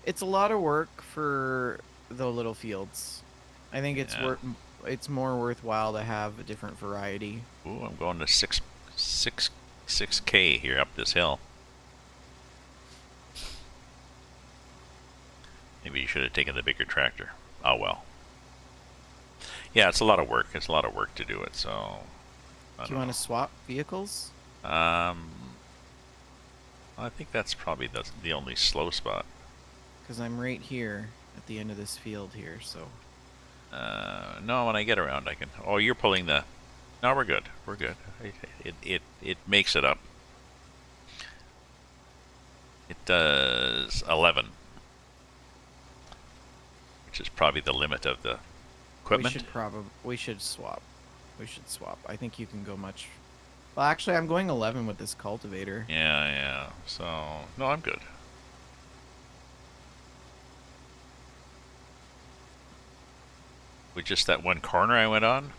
[SPEAKER 2] It's a lot of work for the little fields. I think
[SPEAKER 1] Yeah.
[SPEAKER 2] it's more worthwhile to have a different variety.
[SPEAKER 1] Ooh, I'm going to 6K here up this hill. Maybe you should have taken the bigger tractor. Oh well. Yeah, it's a lot of work. It's a lot of work to do it, so I
[SPEAKER 2] Do you
[SPEAKER 1] don't
[SPEAKER 2] want to swap vehicles?
[SPEAKER 1] know. I think that's probably the only slow spot.
[SPEAKER 2] Because I'm right here at the end of this field here, so...
[SPEAKER 1] No, when I get around, I can. Oh, you're pulling the. No, we're good. We're good. It makes it up. It does 11, which is probably the limit of the equipment.
[SPEAKER 2] We should swap. We should swap. I think you can go much... Well, actually, I'm going 11 with this cultivator.
[SPEAKER 1] Yeah, yeah. So, no, I'm good. With just that one corner I went on,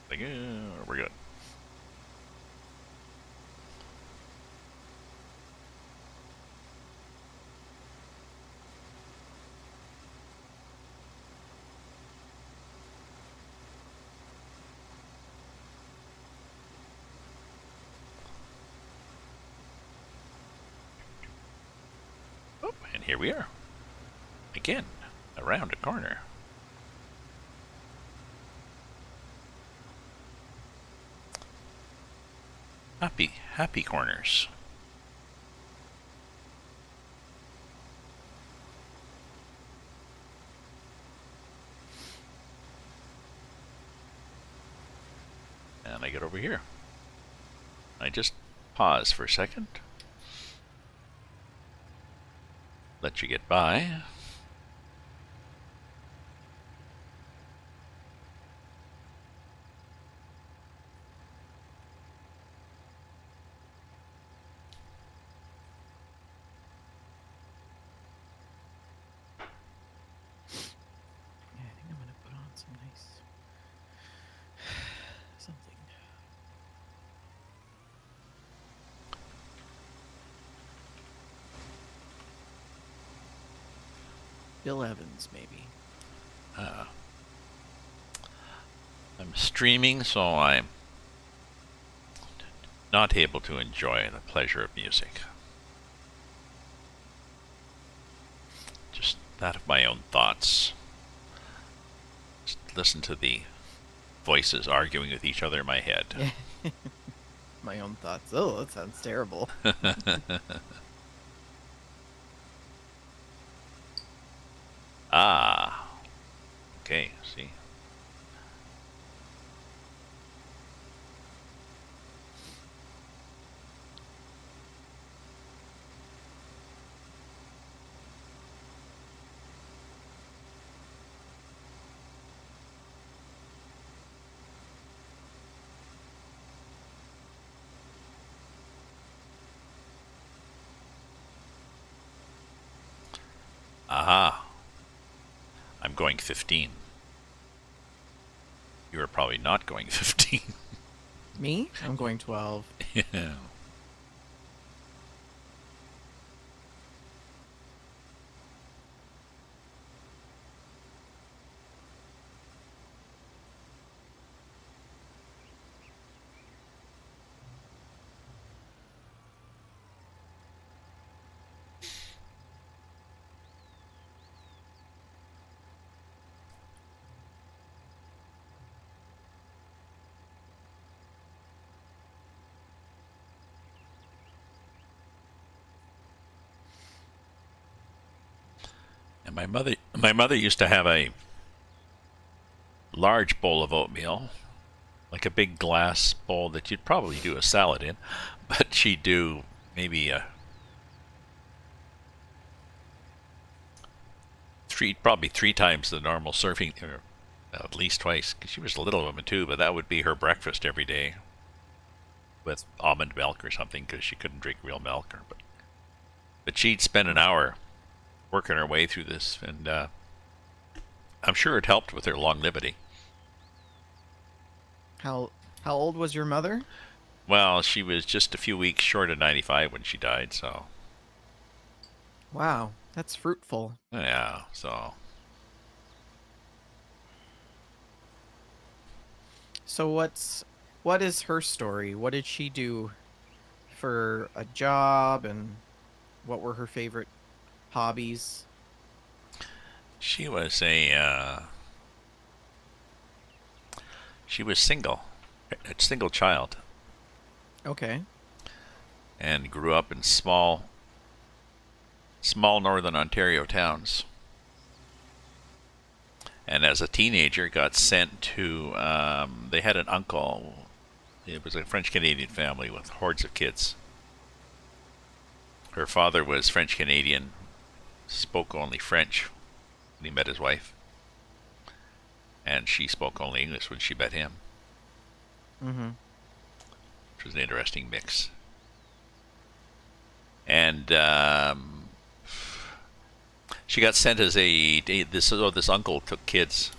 [SPEAKER 1] like, we're good. Oh, and here we are. Again, around a corner. Happy corners. And I get over here. I just pause for a second. Let you get by.
[SPEAKER 2] Yeah, I think I'm gonna put on some nice... something. Bill Evans, maybe.
[SPEAKER 1] I'm streaming, so I'm not able to enjoy the pleasure of music. Just that of my own thoughts. Just listen to the voices arguing with each other in my head.
[SPEAKER 2] Yeah. My own thoughts. Oh, that sounds terrible.
[SPEAKER 1] Ah. Okay, see. Aha. I'm going 15. You are probably not going 15.
[SPEAKER 2] Me? I'm going 12.
[SPEAKER 1] Yeah. And my mother used to have a large bowl of oatmeal, like a big glass bowl that you'd probably do a salad in, but she'd do maybe probably three times the normal serving, or at least twice, because she was a little woman too, but that would be her breakfast every day with almond milk or something, because she couldn't drink real milk. But she'd spend an hour working her way through this, and I'm sure it helped with her longevity.
[SPEAKER 2] How old was your mother?
[SPEAKER 1] Well, she was just a few weeks short of 95 when she died, so...
[SPEAKER 2] Wow, that's fruitful.
[SPEAKER 1] Yeah, so...
[SPEAKER 2] So what is her story? What did she do for a job, and what were her favorite hobbies?
[SPEAKER 1] She was she was a single child,
[SPEAKER 2] Okay.
[SPEAKER 1] and grew up in small northern Ontario towns. And as a teenager, got sent to. They had an uncle. It was a French Canadian family with hordes of kids. Her father was French Canadian, spoke only French when he met his wife, and she spoke only English when she met him,
[SPEAKER 2] Mm-hmm.
[SPEAKER 1] which was an interesting mix. And she got sent as this uncle took kids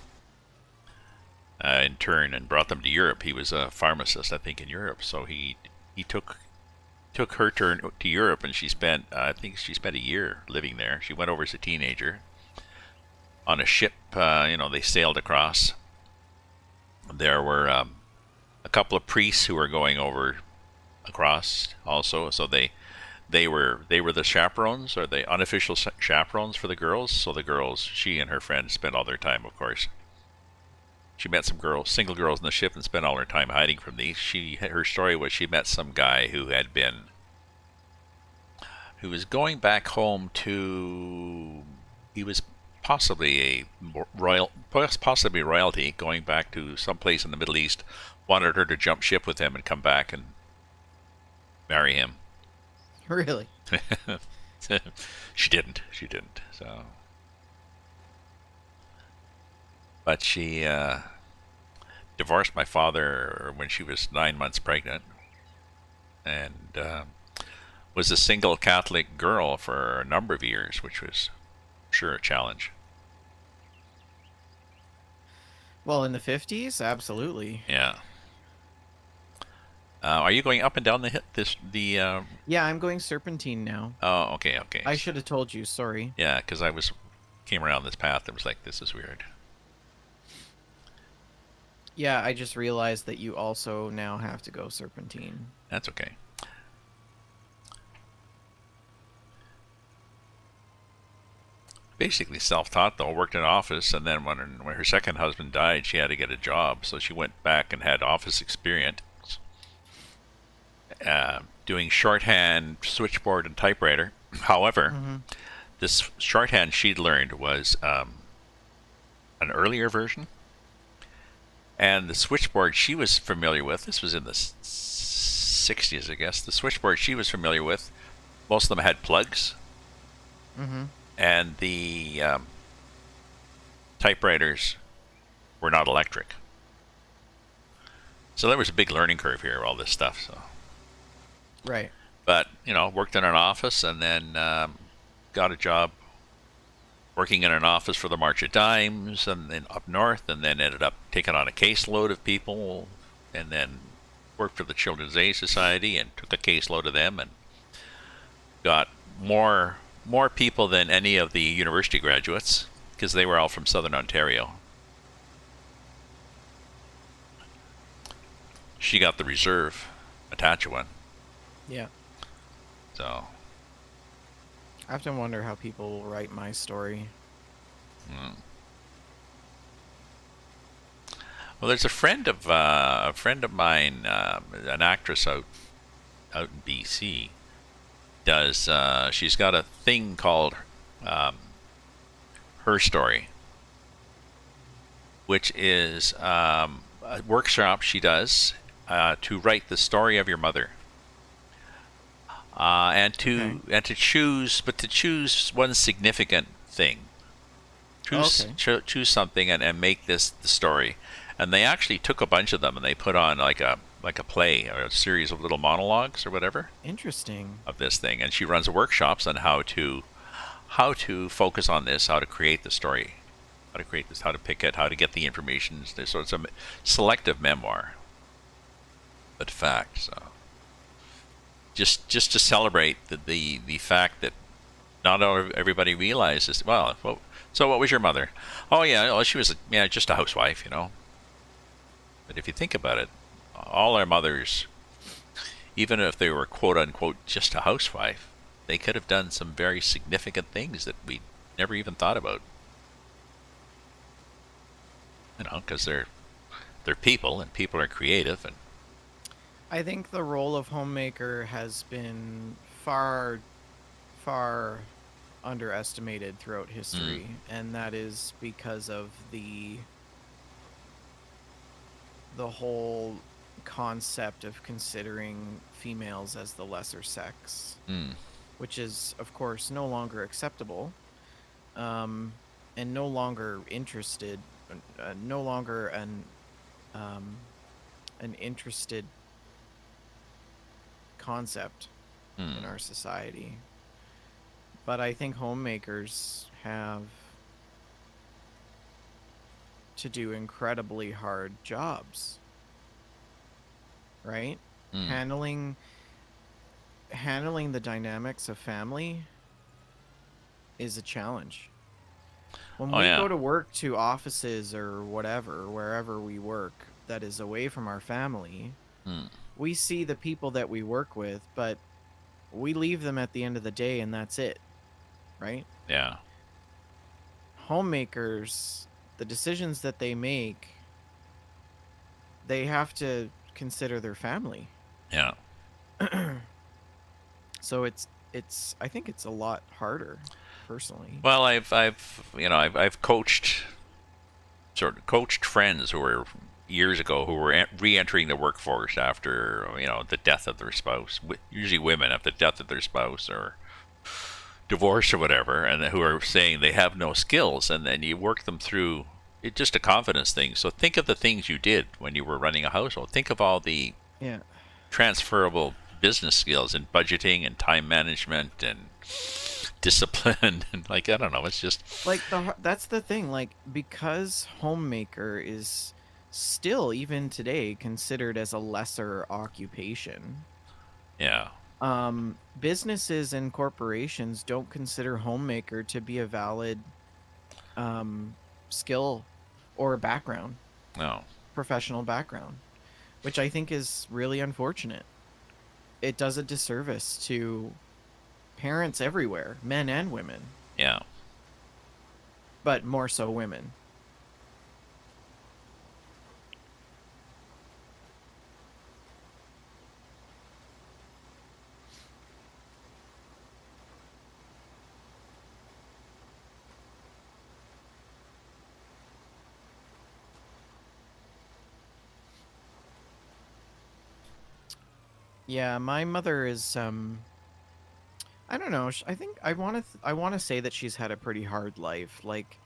[SPEAKER 1] in turn and brought them to Europe. He was a pharmacist, I think, in Europe, so he took her turn to Europe, and I think she spent a year living there. She went over as a teenager on a ship. They sailed across. There were a couple of priests who were going over across also, so they were the chaperones, or the unofficial chaperones for the girls. So the girls, she and her friends, spent all their time, of course. She met some single girls in the ship, and spent all her time hiding from these. Her story was she met some guy who was going back home to. He was possibly possibly royalty, going back to some place in the Middle East. Wanted her to jump ship with him and come back and marry him.
[SPEAKER 2] Really?
[SPEAKER 1] She didn't. So, but she divorced my father when she was 9 months pregnant, and was a single Catholic girl for a number of years, which was sure a challenge.
[SPEAKER 2] Well, in the 50s, absolutely.
[SPEAKER 1] Yeah. Are you going up and down
[SPEAKER 2] Yeah, I'm going Serpentine now.
[SPEAKER 1] Oh, okay.
[SPEAKER 2] I should have told you. Sorry.
[SPEAKER 1] Yeah, because came around this path and was like, this is weird.
[SPEAKER 2] Yeah, I just realized that you also now have to go Serpentine.
[SPEAKER 1] That's okay. Basically self-taught, though. Worked in an office, and then when her second husband died, she had to get a job, so she went back and had office experience, doing shorthand, switchboard, and typewriter. However, this shorthand she'd learned was an earlier version, and the switchboard she was familiar with, this was in the 60s, I guess, the switchboard she was familiar with, most of them had plugs. And the typewriters were not electric. So there was a big learning curve here, all this stuff. So,
[SPEAKER 2] right.
[SPEAKER 1] But, worked in an office, and then got a job working in an office for the March of Dimes, and then up north, and then ended up taking on a caseload of people, and then worked for the Children's Aid Society and took a caseload of them, and got more people than any of the university graduates, because they were all from Southern Ontario. She got the reserve, Attachuan.
[SPEAKER 2] Yeah.
[SPEAKER 1] So.
[SPEAKER 2] I often wonder how people will write my story.
[SPEAKER 1] Well, there's a friend of mine, an actress out in BC. She's got a thing called Her Story, which is a workshop she does to write the story of your mother, and to choose one significant thing. Choose something and make this the story. And they actually took a bunch of them and they put on like a play or a series of little monologues or whatever.
[SPEAKER 2] Interesting.
[SPEAKER 1] Of this thing, and she runs workshops on how to focus on this, how to create the story, how to create this, how to pick it, how to get the information. So it's a selective memoir, but fact. So just to celebrate the fact that not everybody realizes. Well, so what was your mother? Oh yeah, well, she was just a housewife, But if you think about it, all our mothers, even if they were quote unquote just a housewife, they could have done some very significant things that we never even thought about. You know, because they're people, and people are creative, and
[SPEAKER 2] I think the role of homemaker has been far, far underestimated throughout
[SPEAKER 1] mm,
[SPEAKER 2] history, and that is because of the whole concept of considering females as the lesser sex,
[SPEAKER 1] mm,
[SPEAKER 2] which is, of course, no longer acceptable, um, and no longer interested, no longer um, an interested concept in
[SPEAKER 1] mm,
[SPEAKER 2] our society. But I think homemakers have to do incredibly hard jobs, right?
[SPEAKER 1] mm.
[SPEAKER 2] Handling the dynamics of family is a challenge. When
[SPEAKER 1] Oh
[SPEAKER 2] we
[SPEAKER 1] yeah,
[SPEAKER 2] go to work to offices or whatever, wherever we work that is away from our family,
[SPEAKER 1] mm,
[SPEAKER 2] we see the people that we work with, but we leave them at the end of the day and that's it, right?
[SPEAKER 1] yeah,
[SPEAKER 2] Homemakers, the decisions that they make, they have to consider their family.
[SPEAKER 1] yeah.
[SPEAKER 2] So it's I think it's a lot harder personally.
[SPEAKER 1] Well, I've coached friends who were years ago who were re-entering the workforce after the death of their spouse. Usually, women after the death of their spouse or divorce or whatever, and who are saying they have no skills, and then you work them through. It's just a confidence thing. So think of the things you did when you were running a household. Think of all the
[SPEAKER 2] Yeah.
[SPEAKER 1] transferable business skills and budgeting and time management and discipline and like I don't know. It's just
[SPEAKER 2] Like that's the thing, like because homemaker is still even today considered as a lesser occupation.
[SPEAKER 1] yeah,
[SPEAKER 2] Businesses and corporations don't consider homemaker to be a valid skill or background,
[SPEAKER 1] no,
[SPEAKER 2] professional background, which I think is really unfortunate. It does a disservice to parents everywhere, men and women,
[SPEAKER 1] yeah.
[SPEAKER 2] but more so women. Yeah, my mother is I don't know, I think I want to say that she's had a pretty hard life. Like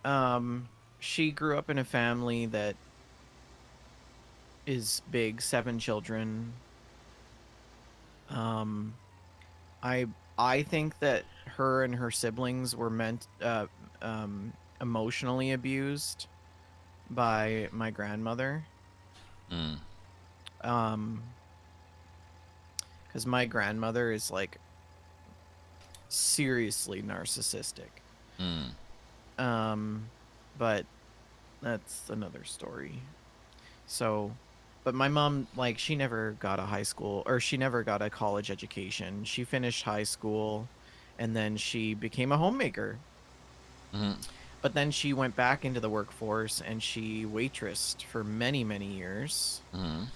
[SPEAKER 2] um she grew up in a family that is big, 7 children. Um I I think that her and her siblings were meant emotionally abused by my grandmother.
[SPEAKER 1] Mm,
[SPEAKER 2] Um cuz my grandmother is like seriously narcissistic.
[SPEAKER 1] mm,
[SPEAKER 2] Um but that's another story. So, but my mom, like, she never got a high school or she never got a college education. She finished high school and then she became a homemaker.
[SPEAKER 1] mm,
[SPEAKER 2] But then she went back into the workforce and she waitressed for many, many years.
[SPEAKER 1] mm.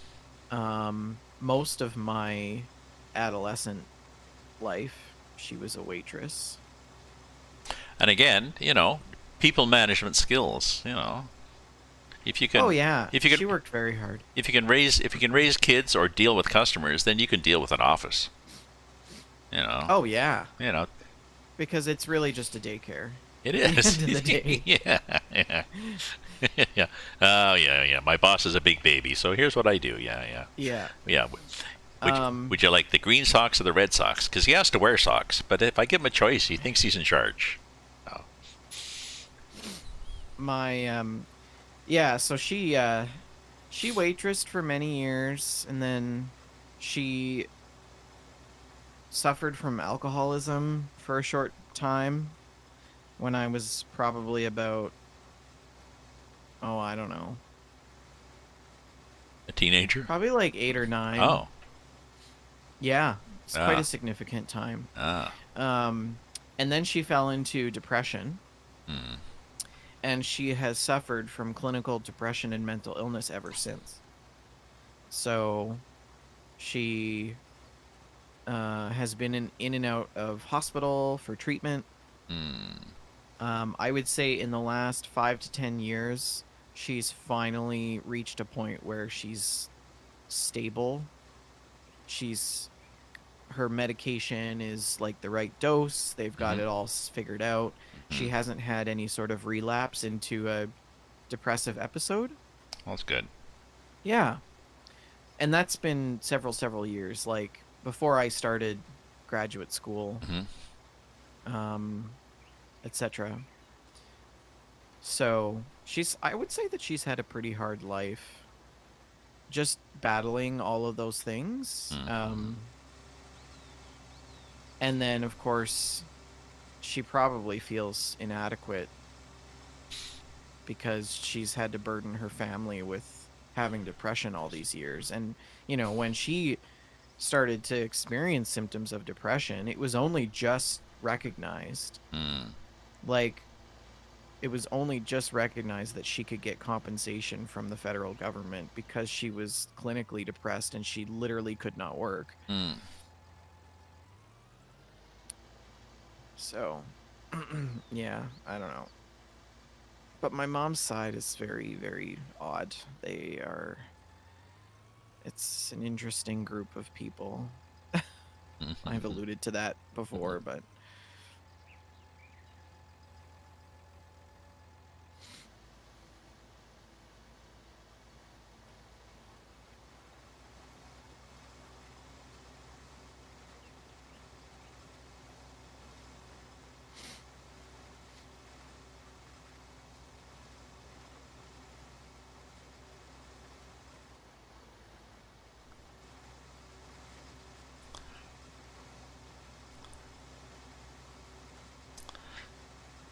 [SPEAKER 2] Most of my adolescent life, she was a waitress.
[SPEAKER 1] And again, people management skills. If you
[SPEAKER 2] Oh
[SPEAKER 1] can,
[SPEAKER 2] yeah,
[SPEAKER 1] if you
[SPEAKER 2] she
[SPEAKER 1] can,
[SPEAKER 2] worked very hard.
[SPEAKER 1] if you can raise kids or deal with customers, then you can deal with an office. You know,
[SPEAKER 2] Oh yeah,
[SPEAKER 1] you know,
[SPEAKER 2] because it's really just a daycare
[SPEAKER 1] it
[SPEAKER 2] at the
[SPEAKER 1] is.
[SPEAKER 2] end of the day.
[SPEAKER 1] Yeah, yeah, yeah. Oh yeah, yeah. My boss is a big baby, so here's what I do. Yeah, yeah,
[SPEAKER 2] Yeah.
[SPEAKER 1] yeah. Would you,
[SPEAKER 2] Um
[SPEAKER 1] would you like the green socks or the red socks? Because he has to wear socks, but if I give him a choice, he thinks he's in charge. Oh.
[SPEAKER 2] my yeah, so she waitressed for many years and then she suffered from alcoholism for a short time when I was probably about, oh, I don't know,
[SPEAKER 1] A teenager?
[SPEAKER 2] probably like 8 or 9.
[SPEAKER 1] Oh,
[SPEAKER 2] Yeah, it's quite a
[SPEAKER 1] ah,
[SPEAKER 2] significant time.
[SPEAKER 1] ah,
[SPEAKER 2] Um and then she fell into depression
[SPEAKER 1] Mm.
[SPEAKER 2] and she has suffered from clinical depression and mental illness ever since. So she has been in and out of hospital for treatment.
[SPEAKER 1] Mm.
[SPEAKER 2] I would say in the last 5 to 10 years, she's finally reached a point where she's stable. She's Her medication is like the right dose. They've got
[SPEAKER 1] Mm-hmm.
[SPEAKER 2] it all figured out. She
[SPEAKER 1] Mm-hmm.
[SPEAKER 2] hasn't had any sort of relapse into a depressive episode.
[SPEAKER 1] Well, that's good.
[SPEAKER 2] Yeah. And that's been several years, like before I started graduate school,
[SPEAKER 1] Mm-hmm.
[SPEAKER 2] um, etc. So I would say that she's had a pretty hard life, just battling all of those things.
[SPEAKER 1] Mm-hmm.
[SPEAKER 2] And then, of course, she probably feels inadequate because she's had to burden her family with having depression all these years. And, when she started to experience symptoms of depression, it was only just recognized.
[SPEAKER 1] Mm.
[SPEAKER 2] Like, it was only just recognized that she could get compensation from the federal government because she was clinically depressed and she literally could not work.
[SPEAKER 1] Mm.
[SPEAKER 2] So, yeah, I don't know. But my mom's side is very, very odd. It's an interesting group of people. I've
[SPEAKER 1] Mm-hmm.
[SPEAKER 2] alluded to that before, but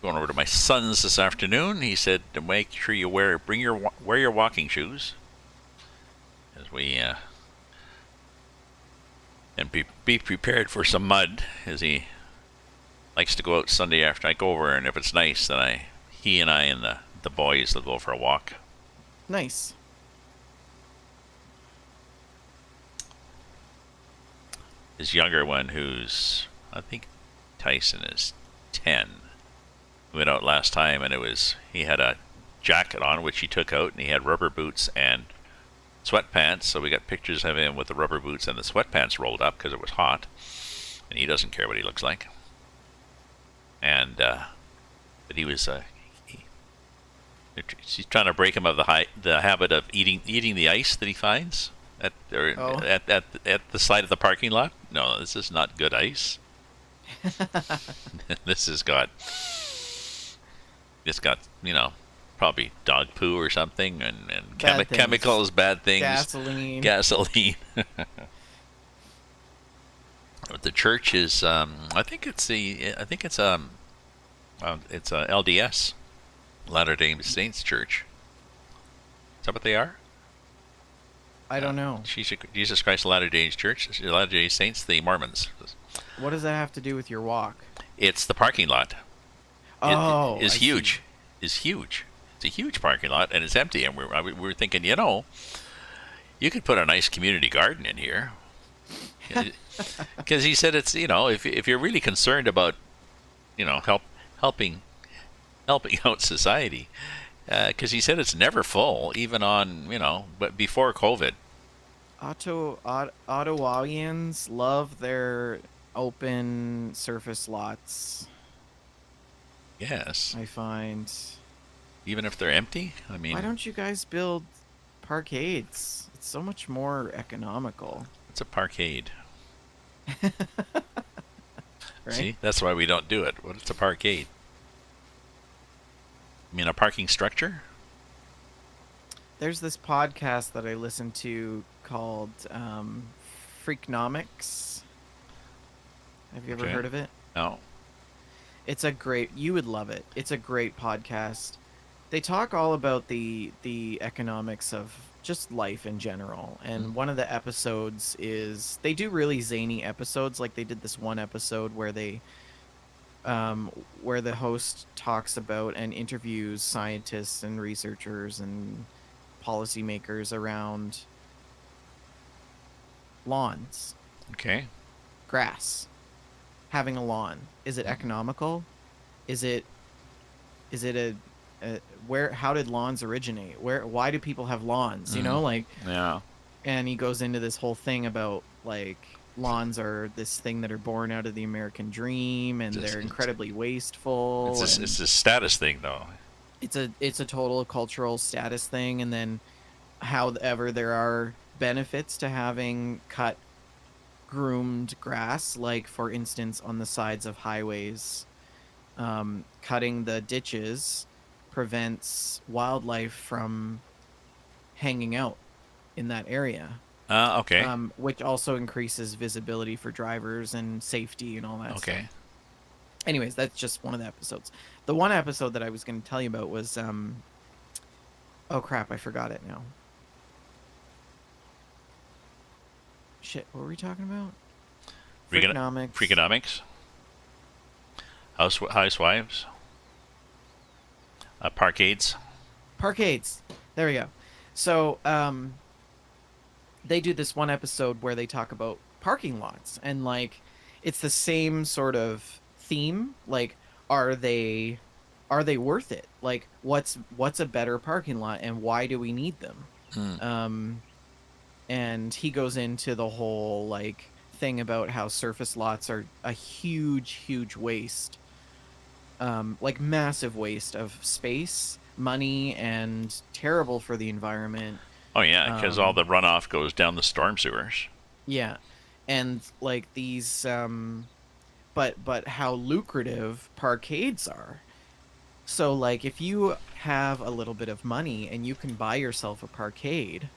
[SPEAKER 1] Going over to my son's this afternoon. He said to make sure you wear your walking shoes, as we and be prepared for some mud, as he likes to go out Sunday after I go over, and if it's nice, then he and I and the boys will go for a walk.
[SPEAKER 2] nice.
[SPEAKER 1] His younger one, who's I think Tyson is 10, went out last time, and he had a jacket on which he took out, and he had rubber boots and sweatpants. So we got pictures of him with the rubber boots and the sweatpants rolled up because it was hot, and he doesn't care what he looks like. And but he was he's trying to break him of the habit of eating the ice that he finds at
[SPEAKER 2] Oh.
[SPEAKER 1] at the side of the parking lot. No, this is not good ice. This has got probably dog poo or something, and
[SPEAKER 2] Bad things.
[SPEAKER 1] chemicals, bad things, gasoline. The church is I think it's LDS, Latter Day Saints Church. Is that what they are?
[SPEAKER 2] I don't know.
[SPEAKER 1] Jesus Christ Latter Day Church, Latter Day Saints, the Mormons.
[SPEAKER 2] What does that have to do with your walk?
[SPEAKER 1] It's the parking lot.
[SPEAKER 2] Oh,
[SPEAKER 1] it is
[SPEAKER 2] I
[SPEAKER 1] huge.
[SPEAKER 2] see.
[SPEAKER 1] Is huge. It's a huge parking lot, and it's empty. And we're thinking, you could put a nice community garden in here. Because he said it's if you're really concerned about helping out society, because he said it's never full, even on but before COVID.
[SPEAKER 2] Ottawawians love their open surface lots.
[SPEAKER 1] Yes,
[SPEAKER 2] I find.
[SPEAKER 1] even if they're empty. I mean,
[SPEAKER 2] Why don't you guys build parkades? It's so much more economical.
[SPEAKER 1] it's a parkade.
[SPEAKER 2] Right?
[SPEAKER 1] See, that's why we don't do it. Well, it's a parkade. I mean, a parking structure.
[SPEAKER 2] There's this podcast that I listen to called Freakonomics. Have you ever
[SPEAKER 1] Okay.
[SPEAKER 2] heard of it?
[SPEAKER 1] No.
[SPEAKER 2] You would love it. It's a great podcast. They talk all about the economics of just life in general. And one of the episodes is they do really zany episodes. Like they did this one episode where they where the host talks about and interviews scientists and researchers and policymakers around lawns,
[SPEAKER 1] Okay.
[SPEAKER 2] grass, having a lawn. Is it economical? Is it a where? How did lawns originate? Why do people have lawns? You know, like,
[SPEAKER 1] Yeah.
[SPEAKER 2] and he goes into this whole thing about like lawns are this thing that are born out of the American dream, and they're incredibly wasteful.
[SPEAKER 1] It's a status thing, though.
[SPEAKER 2] It's a total cultural status thing, and then however there are benefits to having cut groomed grass, like for instance on the sides of highways. Cutting the ditches prevents wildlife from hanging out in that area,
[SPEAKER 1] Okay.
[SPEAKER 2] which also increases visibility for drivers and safety and all that stuff.
[SPEAKER 1] Okay.
[SPEAKER 2] Anyways, that's just one of the episodes. The one episode that I was going to tell you about was oh crap, I forgot it now. Shit, what were we talking about? Freakonomics.
[SPEAKER 1] Freakonomics. Housewives. Parkades.
[SPEAKER 2] Parkades. There we go. So they do this one episode where they talk about parking lots, and like it's the same sort of theme. Like, are they worth it? Like, what's a better parking lot, and why do we need them? And he goes into the whole like thing about how surface lots are a huge waste, like massive waste of space, money, and terrible for the environment.
[SPEAKER 1] Oh yeah, because all the runoff goes down the storm sewers.
[SPEAKER 2] Yeah, and like these, but how lucrative parkades are. So like if you have a little bit of money and you can buy yourself a parkade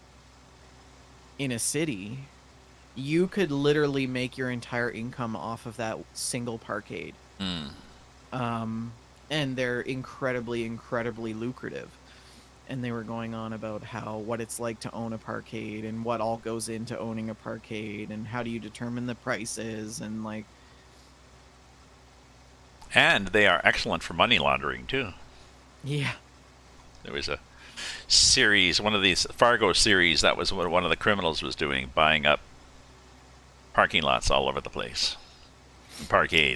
[SPEAKER 2] in a city, you could literally make your entire income off of that single parkade. And they're incredibly lucrative. And they were going on about what it's like to own a parkade and what all goes into owning a parkade and how do you determine the prices and like.
[SPEAKER 1] And they are excellent for money laundering too.
[SPEAKER 2] Yeah.
[SPEAKER 1] There was a series, one of these Fargo series, that was what one of the criminals was doing, buying up parking lots all over the place. Parkades.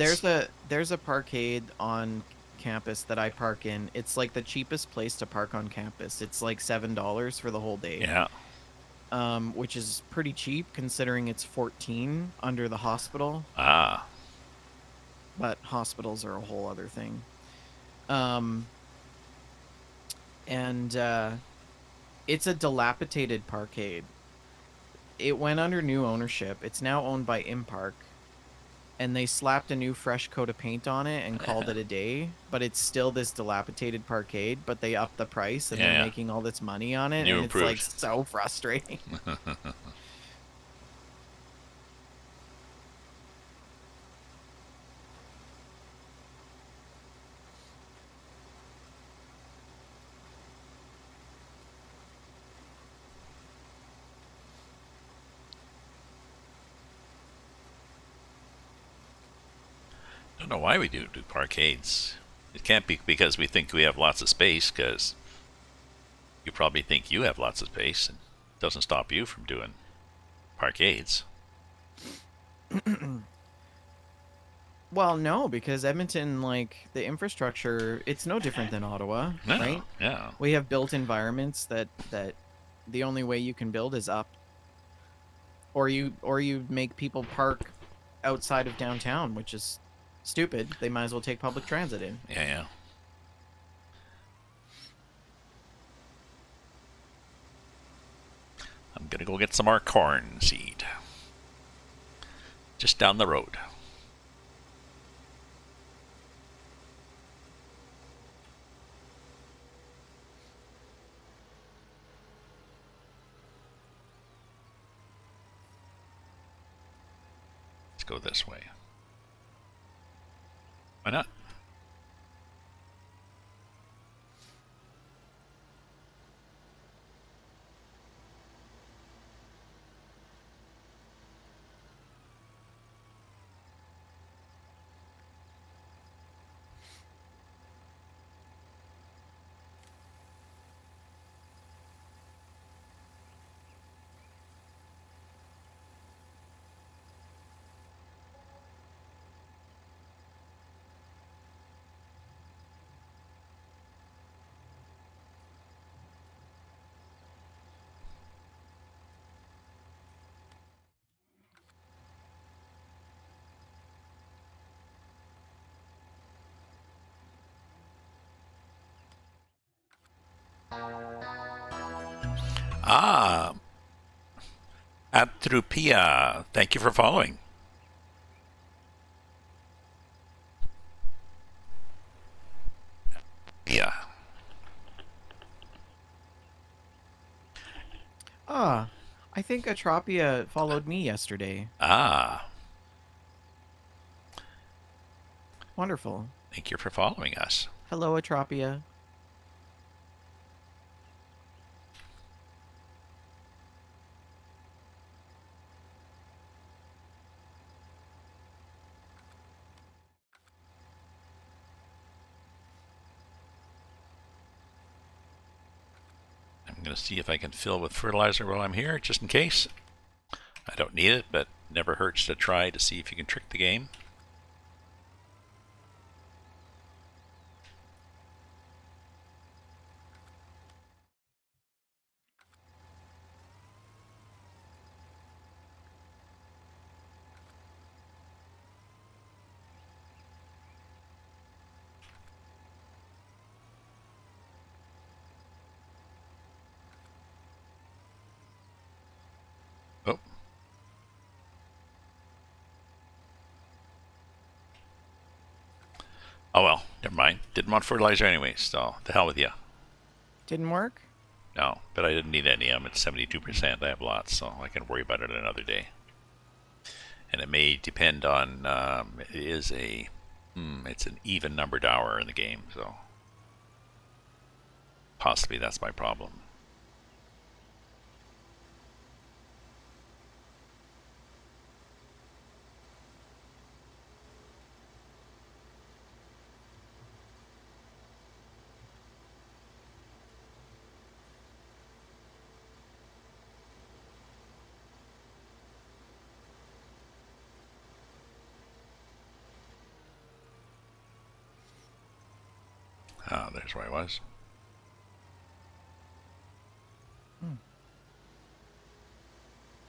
[SPEAKER 2] There's a parkade on campus that I park in. It's like the cheapest place to park on campus. It's like $7 for the whole day.
[SPEAKER 1] Yeah.
[SPEAKER 2] Which is pretty cheap considering it's 14 under the hospital. But hospitals are a whole other thing. And it's a dilapidated parkade. It went under new ownership. It's now owned by Impark. And they slapped a new fresh coat of paint on it and called it a day. But it's still this dilapidated parkade, but they upped the price and they're making all this money on it. And it's like so frustrating.
[SPEAKER 1] I don't know why we do parkades. It can't be because we think we have lots of space, because you probably think you have lots of space, and it doesn't stop you from doing parkades.
[SPEAKER 2] Well, no, because Edmonton, like the infrastructure, it's no different than Ottawa, right?
[SPEAKER 1] Yeah.
[SPEAKER 2] We have built environments that the only way you can build is up, or you make people park outside of downtown, which is stupid. They might as well take public transit in.
[SPEAKER 1] Yeah. I'm gonna go get some more corn seed. Just down the road. Let's go this way. Why not? Ah, Atrupia. Thank you for following. Yeah.
[SPEAKER 2] Ah, I think Atropia followed me yesterday.
[SPEAKER 1] Ah,
[SPEAKER 2] Wonderful.
[SPEAKER 1] thank you for following us.
[SPEAKER 2] Hello, Atropia.
[SPEAKER 1] I'm going to see if I can fill with fertilizer while I'm here, just in case. I don't need it, but never hurts to try to see if you can trick the game. Oh, oh well, never mind. Didn't want fertilizer anyway, so the hell with you.
[SPEAKER 2] Didn't work?
[SPEAKER 1] No, but I didn't need any. I'm at 72%. I have lots, so I can worry about it another day. And it may depend on. It is a. It's an even numbered hour in the game, so possibly that's my problem. Ah, there's where I was.
[SPEAKER 2] Hmm.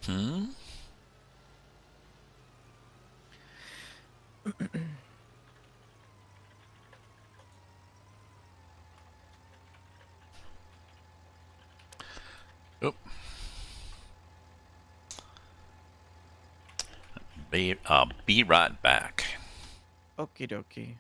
[SPEAKER 1] Hmm. Oh, be right back.
[SPEAKER 2] Okie dokie.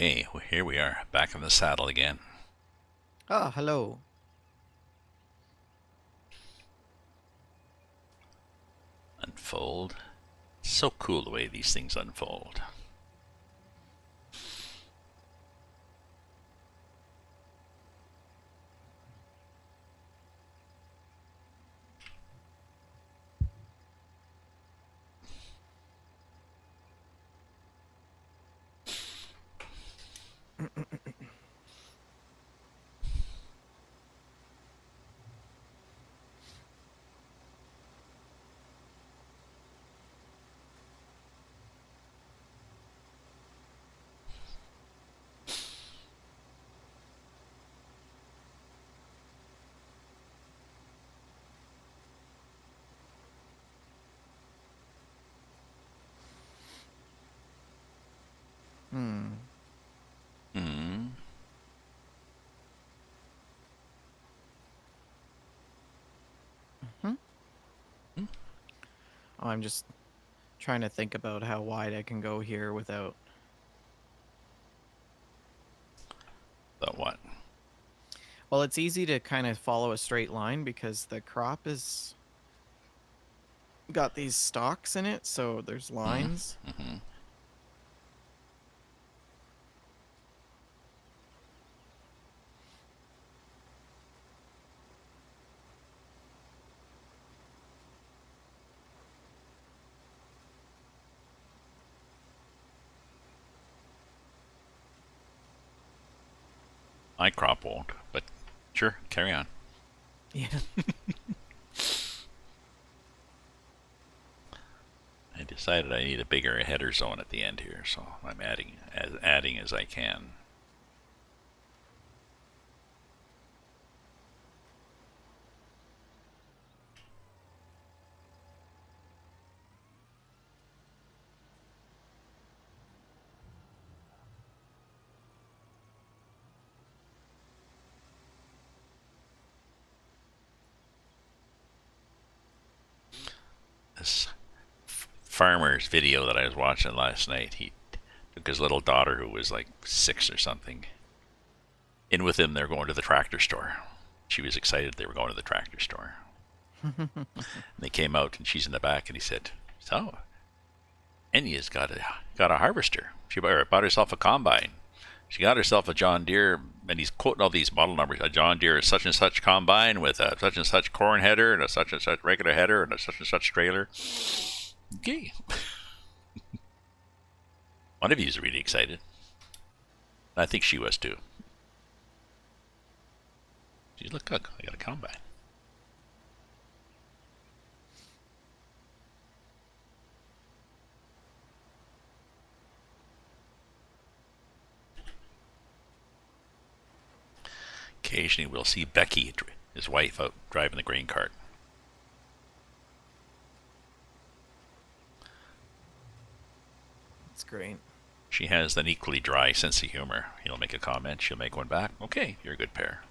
[SPEAKER 1] Okay, well, here we are, back in the saddle again.
[SPEAKER 2] Ah, hello.
[SPEAKER 1] Unfold. So cool the way these things unfold.
[SPEAKER 2] Hmm.
[SPEAKER 1] Hmm.
[SPEAKER 2] Hmm? Oh, I'm just trying to think about how wide I can go here without...
[SPEAKER 1] But what?
[SPEAKER 2] Well, it's easy to kind of follow a straight line because the crop is got these stalks in it, so there's lines.
[SPEAKER 1] Mm-hmm. My crop won't, but sure, carry on.
[SPEAKER 2] Yeah.
[SPEAKER 1] I decided I need a bigger header zone at the end here, so I'm adding as I can. This farmer's video that I was watching last night, he took his little daughter, who was like 6 or something, in with him. They're going to the tractor store. She was excited they were going to the tractor store. And they came out, and she's in the back, and he said, "So, Enya's got a harvester. She bought herself a combine. She got herself a John Deere," and he's quoting all these model numbers. A John Deere such and such combine with a such and such corn header and a such regular header and a such and such trailer. Okay. One of you is really excited. I think she was too. She's, look, I got a combine. Occasionally we'll see Becky, his wife, out driving the grain cart.
[SPEAKER 2] That's great.
[SPEAKER 1] She has an equally dry sense of humor. He'll make a comment, she'll make one back. Okay, you're a good pair.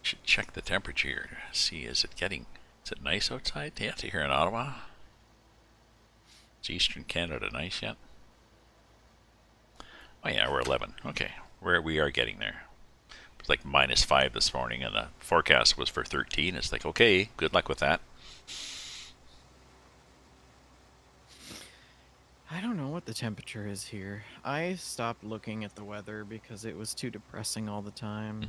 [SPEAKER 1] Should check the temperature to see, is it nice outside? Yeah, to here in Ottawa. Is Eastern Canada nice yet? Oh yeah, we're 11. Okay, we are getting there. It was like -5 this morning, and the forecast was for 13. It's like, okay, good luck with that.
[SPEAKER 2] I don't know what the temperature is here. I stopped looking at the weather because it was too depressing all the time.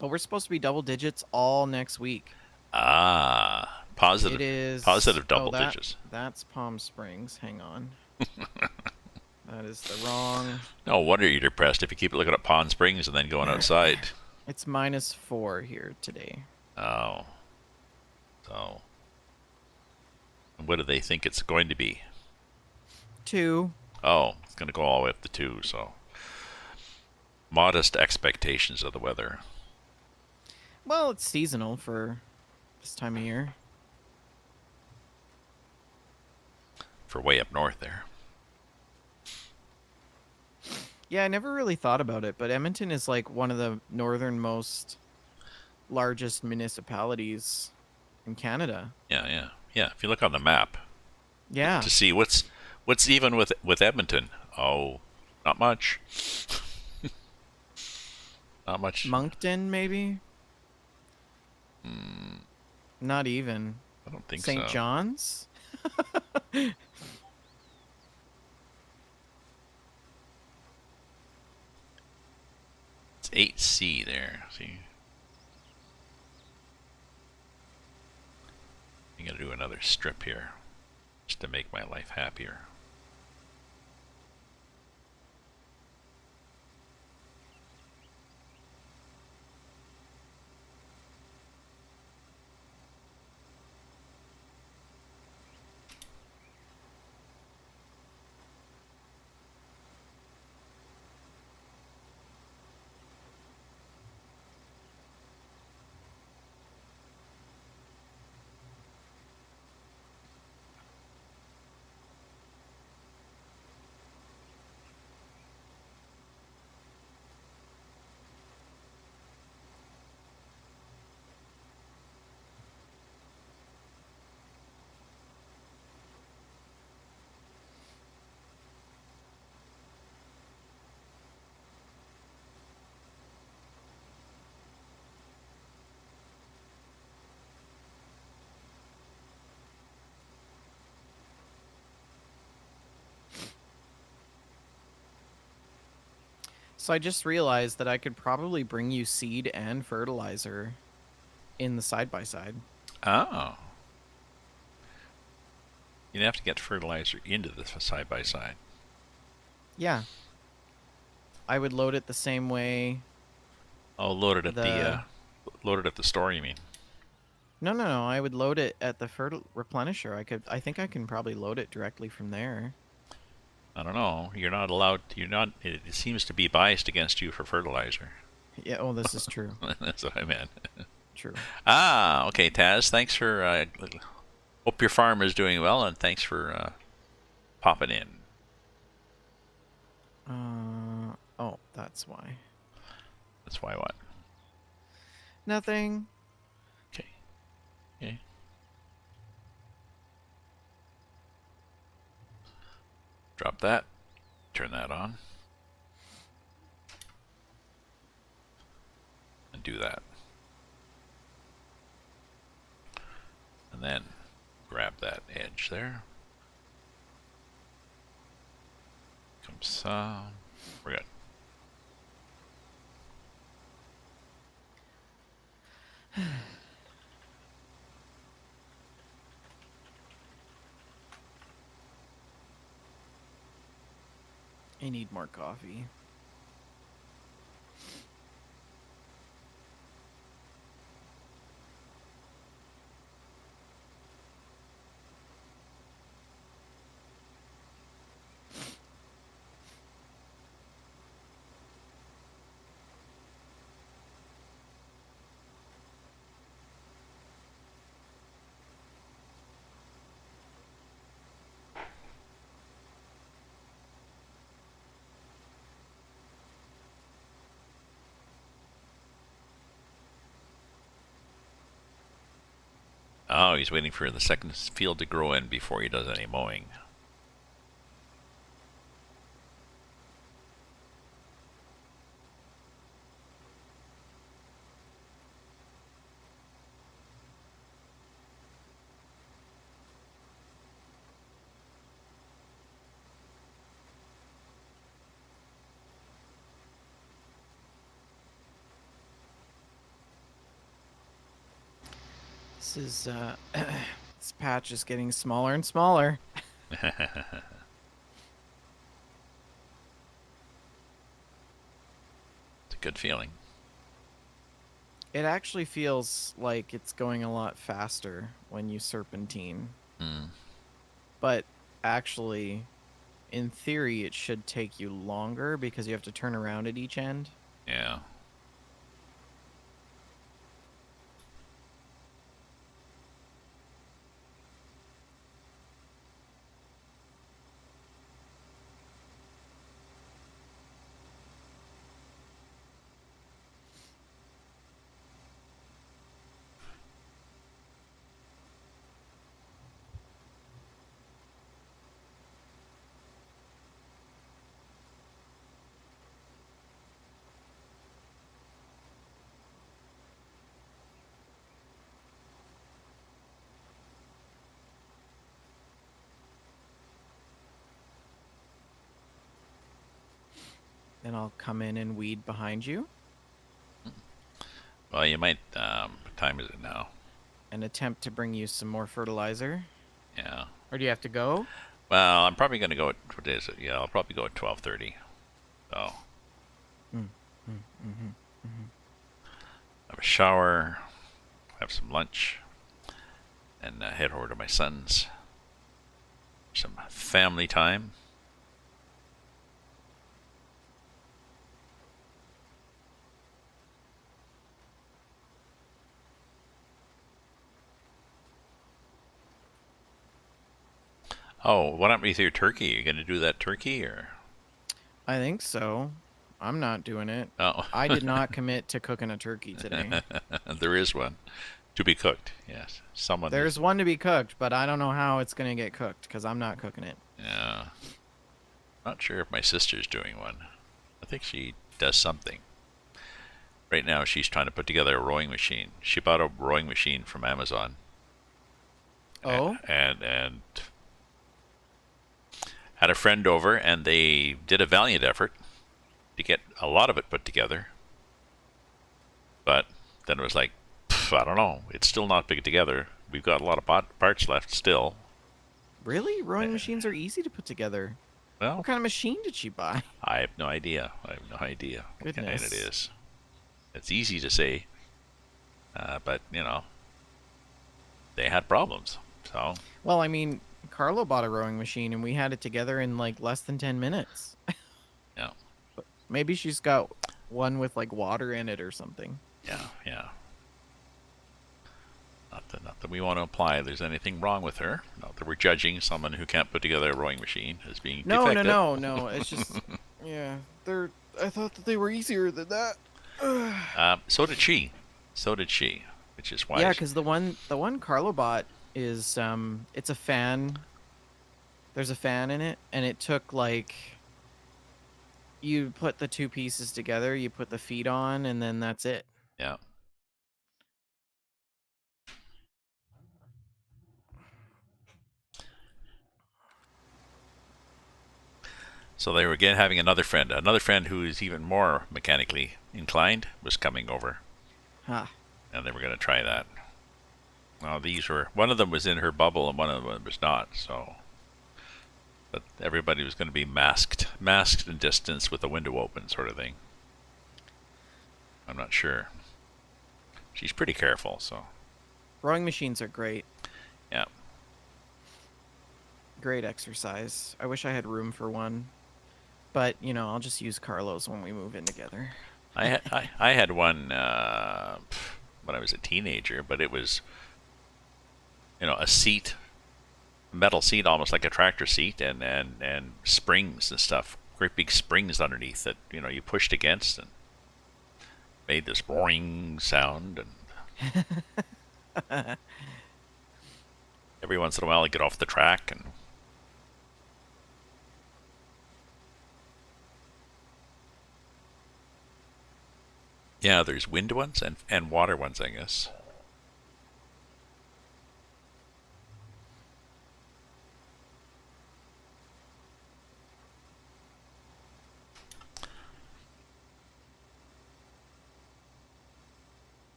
[SPEAKER 2] But we're supposed to be double digits all next week.
[SPEAKER 1] Ah, positive.
[SPEAKER 2] It is
[SPEAKER 1] Positive double digits.
[SPEAKER 2] That's Palm Springs. Hang on. That is the wrong.
[SPEAKER 1] No wonder you're depressed if you keep looking at Palm Springs and then going outside.
[SPEAKER 2] It's -4 here today.
[SPEAKER 1] Oh. So. What do they think it's going to be?
[SPEAKER 2] 2.
[SPEAKER 1] Oh, it's going to go all the way up to 2, so. Modest expectations of the weather.
[SPEAKER 2] Well, it's seasonal for this time of year.
[SPEAKER 1] For way up north there.
[SPEAKER 2] Yeah, I never really thought about it, but Edmonton is like one of the northernmost largest municipalities in Canada.
[SPEAKER 1] Yeah. If you look on the map
[SPEAKER 2] Yeah.
[SPEAKER 1] to see what's even with Edmonton. Oh, not much. Not much.
[SPEAKER 2] Moncton, maybe?
[SPEAKER 1] Mm,
[SPEAKER 2] Not even.
[SPEAKER 1] I don't think
[SPEAKER 2] St.
[SPEAKER 1] so.
[SPEAKER 2] John's?
[SPEAKER 1] It's 8C there. See, I'm gonna do another strip here, just to make my life happier.
[SPEAKER 2] So I just realized that I could probably bring you seed and fertilizer in the side-by-side.
[SPEAKER 1] Oh, you'd have to get fertilizer into the side by side.
[SPEAKER 2] Yeah. I would load it the same way.
[SPEAKER 1] Oh, loaded at
[SPEAKER 2] The
[SPEAKER 1] loaded at the store. You mean?
[SPEAKER 2] No. I would load it at the replenisher. I think I can probably load it directly from there.
[SPEAKER 1] I don't know. You're not allowed. You're not. It seems to be biased against you for fertilizer.
[SPEAKER 2] Yeah, oh, this is true.
[SPEAKER 1] That's what I meant.
[SPEAKER 2] True.
[SPEAKER 1] Ah, okay, Taz. Thanks for. Hope your farm is doing well, and thanks for popping in.
[SPEAKER 2] Oh, that's why.
[SPEAKER 1] That's why what?
[SPEAKER 2] Nothing.
[SPEAKER 1] Okay. Okay. Drop that. Turn that on. And do that. And then grab that edge there. Comme ça. We're good.
[SPEAKER 2] I need more coffee.
[SPEAKER 1] Oh, he's waiting for the second field to grow in before he does any mowing.
[SPEAKER 2] This is this patch is getting smaller and smaller.
[SPEAKER 1] It's a good feeling.
[SPEAKER 2] It actually feels like it's going a lot faster when you serpentine.
[SPEAKER 1] Mm.
[SPEAKER 2] But actually, in theory, it should take you longer because you have to turn around at each end.
[SPEAKER 1] Yeah.
[SPEAKER 2] Then I'll come in and weed behind you
[SPEAKER 1] Well, you might. What time is it now?
[SPEAKER 2] and attempt to bring you some more fertilizer.
[SPEAKER 1] Yeah.
[SPEAKER 2] Or do you have to go?
[SPEAKER 1] Well, I'm probably going to go at, what is it? Yeah, I'll probably go at 12:30. So,
[SPEAKER 2] Mm, mm, mm-hmm, mm-hmm.
[SPEAKER 1] have a shower, have some lunch, and head over to my son's. Some family time. Oh, what happened with your turkey? Are you going to do that turkey or?
[SPEAKER 2] I think so. I'm not doing it.
[SPEAKER 1] Oh,
[SPEAKER 2] I did not commit to cooking a turkey today.
[SPEAKER 1] there is one to be cooked. Yes, someone is.
[SPEAKER 2] There's one to be cooked, but I don't know how it's going to get cooked because I'm not cooking it.
[SPEAKER 1] Yeah, not sure if my sister's doing one. I think she does something. Right now, she's trying to put together a rowing machine. She bought a rowing machine from Amazon.
[SPEAKER 2] Oh?
[SPEAKER 1] And had a friend over, and they did a valiant effort to get a lot of it put together. But then it was like, I don't know. It's still not put together. We've got a lot of parts left still.
[SPEAKER 2] Really? Rowing machines are easy to put together.
[SPEAKER 1] Well,
[SPEAKER 2] What kind of machine did she buy?
[SPEAKER 1] I have no idea. I have no idea what kind
[SPEAKER 2] Goodness.
[SPEAKER 1] it is. It's easy to say, but they had problems. So
[SPEAKER 2] Well, I mean, Carlo bought a rowing machine and we had it together in like less than 10 minutes.
[SPEAKER 1] yeah,
[SPEAKER 2] Maybe she's got one with like water in it or something.
[SPEAKER 1] yeah. Not that we want to imply there's anything wrong with her. Not that we're judging someone who can't put together a rowing machine as being defective.
[SPEAKER 2] No. It's just, yeah, I thought that they were easier than that.
[SPEAKER 1] So did she. So did she. Which is why.
[SPEAKER 2] Yeah, because the one Carlo bought is it's a fan. There's a fan in it, and it took like you put the two pieces together, you put the feet on, and then that's it.
[SPEAKER 1] Yeah. So they were again having another friend who is even more mechanically inclined was coming over,
[SPEAKER 2] Huh.
[SPEAKER 1] and they were going to try that. Well, these were, one of them was in her bubble and one of them was not. So, but everybody was going to be masked and distanced with the window open, sort of thing. I'm not sure. She's pretty careful, so
[SPEAKER 2] Rowing machines are great.
[SPEAKER 1] yeah.
[SPEAKER 2] Great exercise. I wish I had room for one. But, I'll just use Carlo's when we move in together.
[SPEAKER 1] I had one when I was a teenager, but it was a seat, metal seat, almost like a tractor seat, and springs and stuff, great big springs underneath that you pushed against and made this boing sound, and every once in a while I get off the track and. Yeah, there's wind ones and water ones, I guess.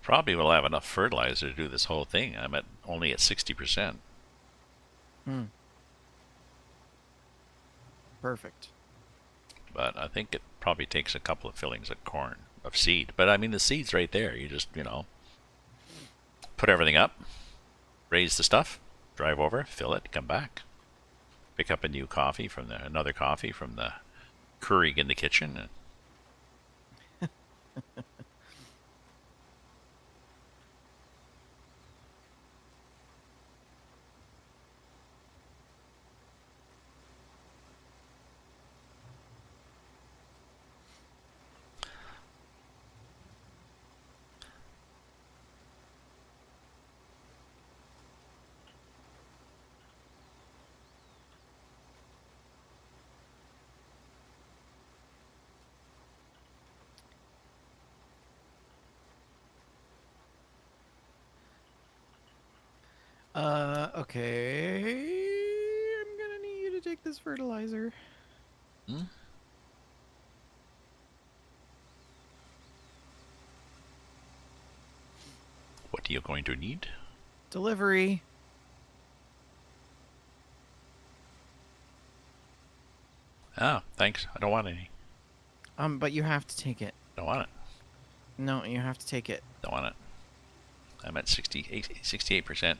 [SPEAKER 1] Probably will have enough fertilizer to do this whole thing. I'm only at 60%.
[SPEAKER 2] Perfect.
[SPEAKER 1] But I think it probably takes a couple of fillings of corn, of seed. But I mean, the seed's right there. You just, put everything up, raise the stuff, drive over, fill it, come back, pick up a new coffee from another coffee from the currying in the kitchen.
[SPEAKER 2] Okay. I'm gonna need you to take this fertilizer.
[SPEAKER 1] Hmm? What are you going to need?
[SPEAKER 2] Delivery.
[SPEAKER 1] Ah, thanks. I don't want any.
[SPEAKER 2] But you have to take it.
[SPEAKER 1] Don't want it.
[SPEAKER 2] No, you have to take it.
[SPEAKER 1] Don't want it. I'm at 68%.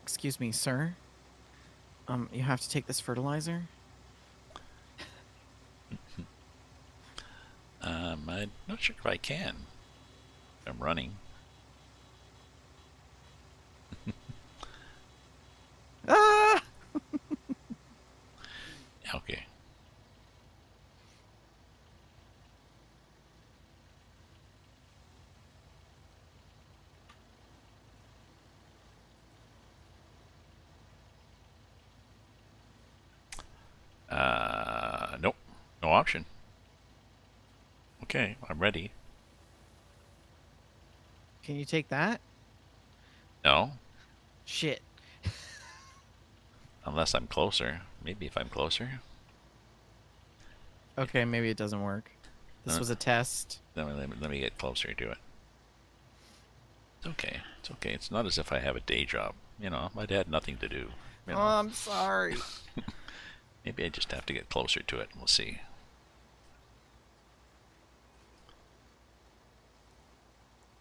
[SPEAKER 2] Excuse me, sir. You have to take this fertilizer.
[SPEAKER 1] I'm not sure if I can. I'm running.
[SPEAKER 2] Ah!
[SPEAKER 1] Okay. Nope. No option. Okay, I'm ready.
[SPEAKER 2] Can you take that?
[SPEAKER 1] No,
[SPEAKER 2] Shit.
[SPEAKER 1] unless I'm closer. Maybe if I'm closer.
[SPEAKER 2] Okay, maybe it doesn't work. This was a test.
[SPEAKER 1] Let me get closer to it. It's okay. It's okay. It's not as if I have a day job. You know, I'd had nothing to do. You know.
[SPEAKER 2] Oh, I'm sorry.
[SPEAKER 1] Maybe I just have to get closer to it. We'll see.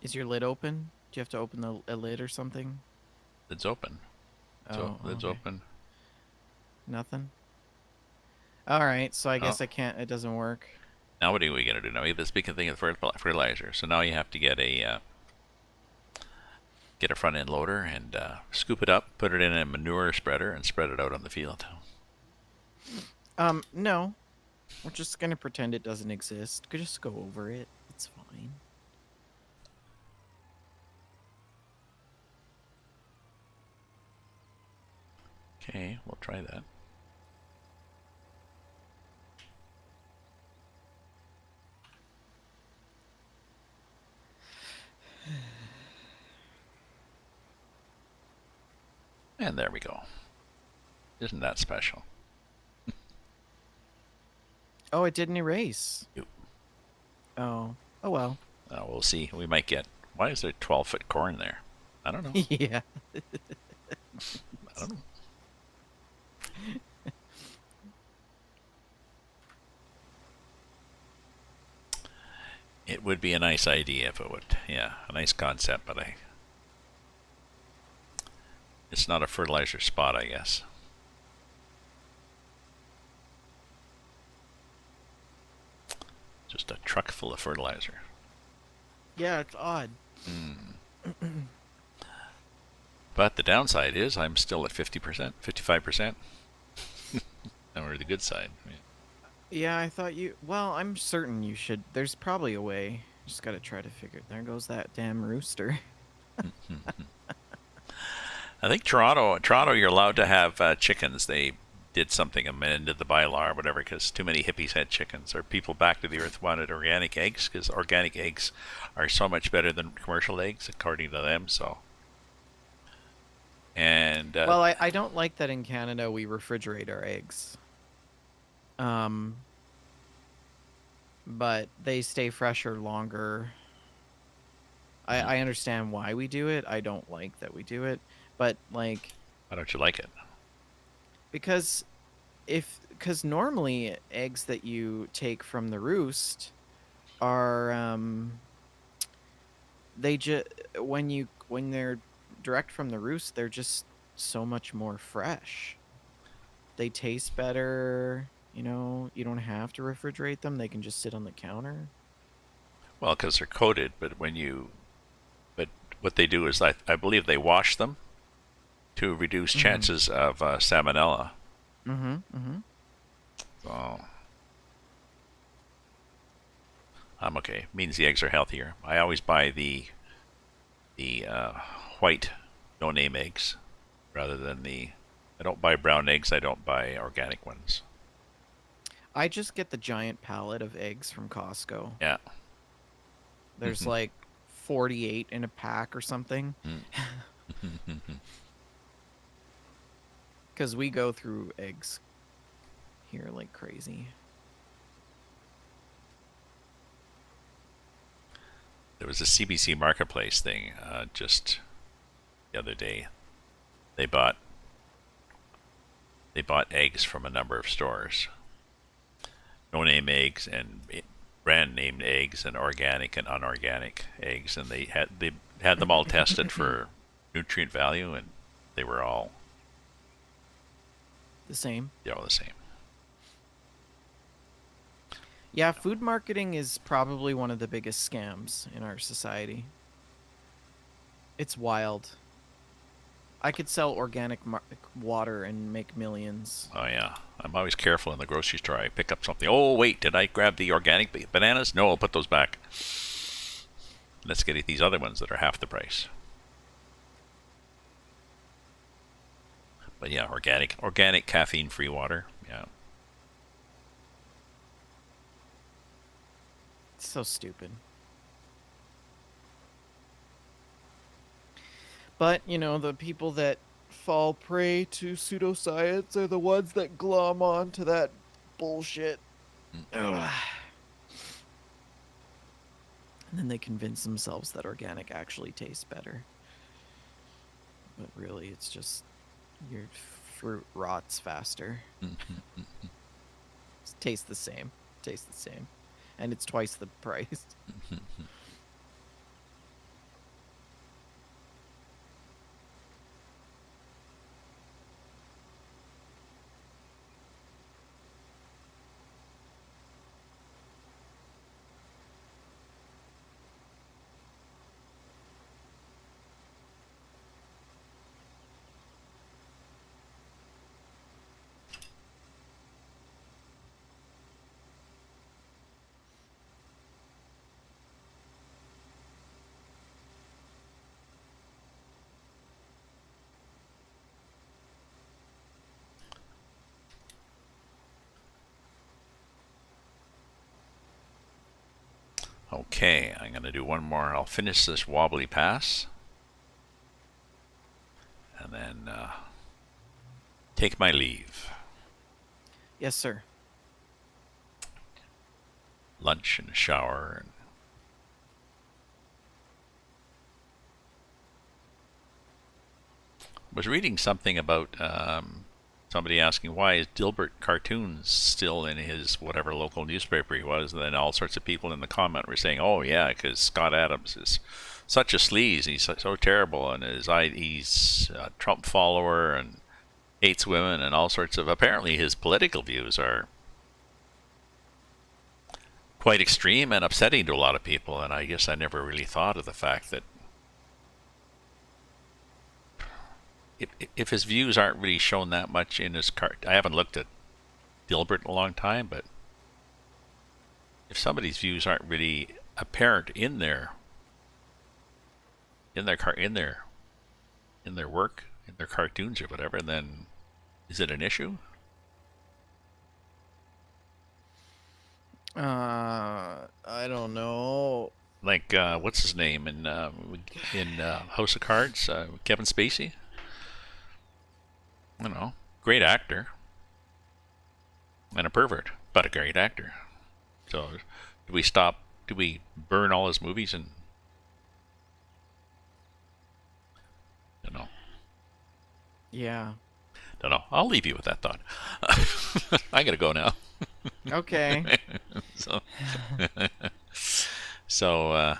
[SPEAKER 2] Is your lid open? Do you have to open a lid or something?
[SPEAKER 1] Lid's open. Lid's
[SPEAKER 2] Okay.
[SPEAKER 1] open.
[SPEAKER 2] Nothing? Alright, so I guess
[SPEAKER 1] Oh.
[SPEAKER 2] I can't, it doesn't work.
[SPEAKER 1] Now what are we gonna do? Now we have this big thing of fertilizer. So now you have to get a front end loader and scoop it up, put it in a manure spreader, and spread it out on the field.
[SPEAKER 2] No. We're just gonna pretend it doesn't exist. Could just go over it. It's fine.
[SPEAKER 1] Okay, we'll try that. And there we go. Isn't that special?
[SPEAKER 2] Oh, it didn't erase.
[SPEAKER 1] Yep.
[SPEAKER 2] Oh. Oh well.
[SPEAKER 1] We'll see. We might get. Why is there 12-foot corn there? I don't know.
[SPEAKER 2] Yeah.
[SPEAKER 1] I don't know. It would be a nice idea if it would. Yeah, a nice concept, but it's not a fertilizer spot, I guess. Just a truck full of fertilizer.
[SPEAKER 2] Yeah, it's odd.
[SPEAKER 1] But the downside is I'm still at 50%, 55%. And we're the good side.
[SPEAKER 2] Yeah, I thought you. Well, I'm certain you should. There's probably a way. Just gotta try to figure. There goes that damn rooster.
[SPEAKER 1] I think Toronto, you're allowed to have chickens. They did something, amended the bylaw or whatever, because too many hippies had chickens, or people back to the earth wanted organic eggs, because organic eggs are so much better than commercial eggs, according to them. So, and
[SPEAKER 2] Well, I don't like that in Canada we refrigerate our eggs. But they stay fresher longer. I understand why we do it. I don't like that we do it, but like
[SPEAKER 1] why don't you like it?
[SPEAKER 2] because if because normally eggs that you take from the roost are they just when they're direct from the roost, they're just so much more fresh. They taste better. You don't have to refrigerate them. They can just sit on the counter.
[SPEAKER 1] Well, because they're coated, but what they do is I believe they wash them to reduce
[SPEAKER 2] Mm-hmm.
[SPEAKER 1] chances of salmonella.
[SPEAKER 2] Mm-hmm. Mm-hmm.
[SPEAKER 1] So I'm okay. Means the eggs are healthier. I always buy the white no name eggs rather than the. I don't buy brown eggs. I don't buy organic ones.
[SPEAKER 2] I just get the giant pallet of eggs from Costco.
[SPEAKER 1] Yeah.
[SPEAKER 2] There's like 48 in a pack or something. Because we go through eggs here like crazy.
[SPEAKER 1] There was a CBC Marketplace thing just the other day. They bought eggs from a number of stores, no name eggs and brand named eggs and organic and unorganic eggs, and they had them all tested for nutrient value, and they were all
[SPEAKER 2] The same.
[SPEAKER 1] the same.
[SPEAKER 2] Yeah, food marketing is probably one of the biggest scams in our society. It's wild. I could sell organic water and make millions.
[SPEAKER 1] Oh yeah, I'm always careful in the grocery store. I pick up something. Oh wait, did I grab the organic bananas? No, I'll put those back. Let's get these other ones that are half the price. But yeah, organic caffeine-free water. Yeah.
[SPEAKER 2] It's so stupid. But, the people that fall prey to pseudoscience are the ones that glom on to that bullshit. Ugh. And then they convince themselves that organic actually tastes better. But really, it's just your fruit rots faster. It tastes the same. Tastes the same. And it's twice the price.
[SPEAKER 1] Okay, I'm gonna do one more. I'll finish this wobbly pass, and then take my leave.
[SPEAKER 2] Yes, sir.
[SPEAKER 1] Lunch and a shower. And was reading something about somebody asking why is Dilbert Cartoons still in his whatever local newspaper he was, and then all sorts of people in the comment were saying, "Oh yeah, because Scott Adams is such a sleaze, he's so terrible, and he's a Trump follower and hates women and all sorts of." Apparently, his political views are quite extreme and upsetting to a lot of people, and I guess I never really thought of the fact that if his views aren't really shown that much in his I haven't looked at Dilbert in a long time, but if somebody's views aren't really apparent in their work, in their cartoons or whatever, then is it an issue?
[SPEAKER 2] I don't know.
[SPEAKER 1] Like what's his name in House of Cards? Kevin Spacey. I don't know. Great actor and a pervert, but a great actor. So, do we stop? Do we burn all his movies and
[SPEAKER 2] Yeah.
[SPEAKER 1] Don't know. I'll leave you with that thought. I gotta go now.
[SPEAKER 2] Okay.
[SPEAKER 1] So, so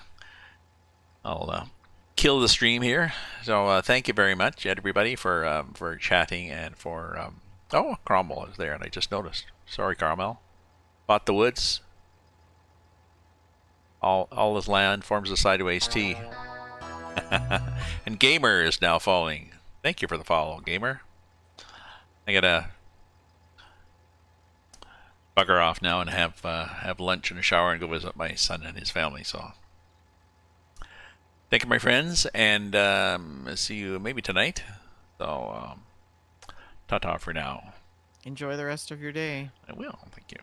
[SPEAKER 1] I'll kill the stream here. So thank you very much, everybody, for chatting and for. Oh, Cromwell is there, and I just noticed. Sorry, Carmel. Bought the woods. All his land forms a sideways T. And Gamer is now following. Thank you for the follow, Gamer. I gotta bugger off now and have lunch and a shower and go visit my son and his family. So, thank you, my friends, and see you maybe tonight. So, ta-ta for now.
[SPEAKER 2] Enjoy the rest of your day.
[SPEAKER 1] I will. Thank you.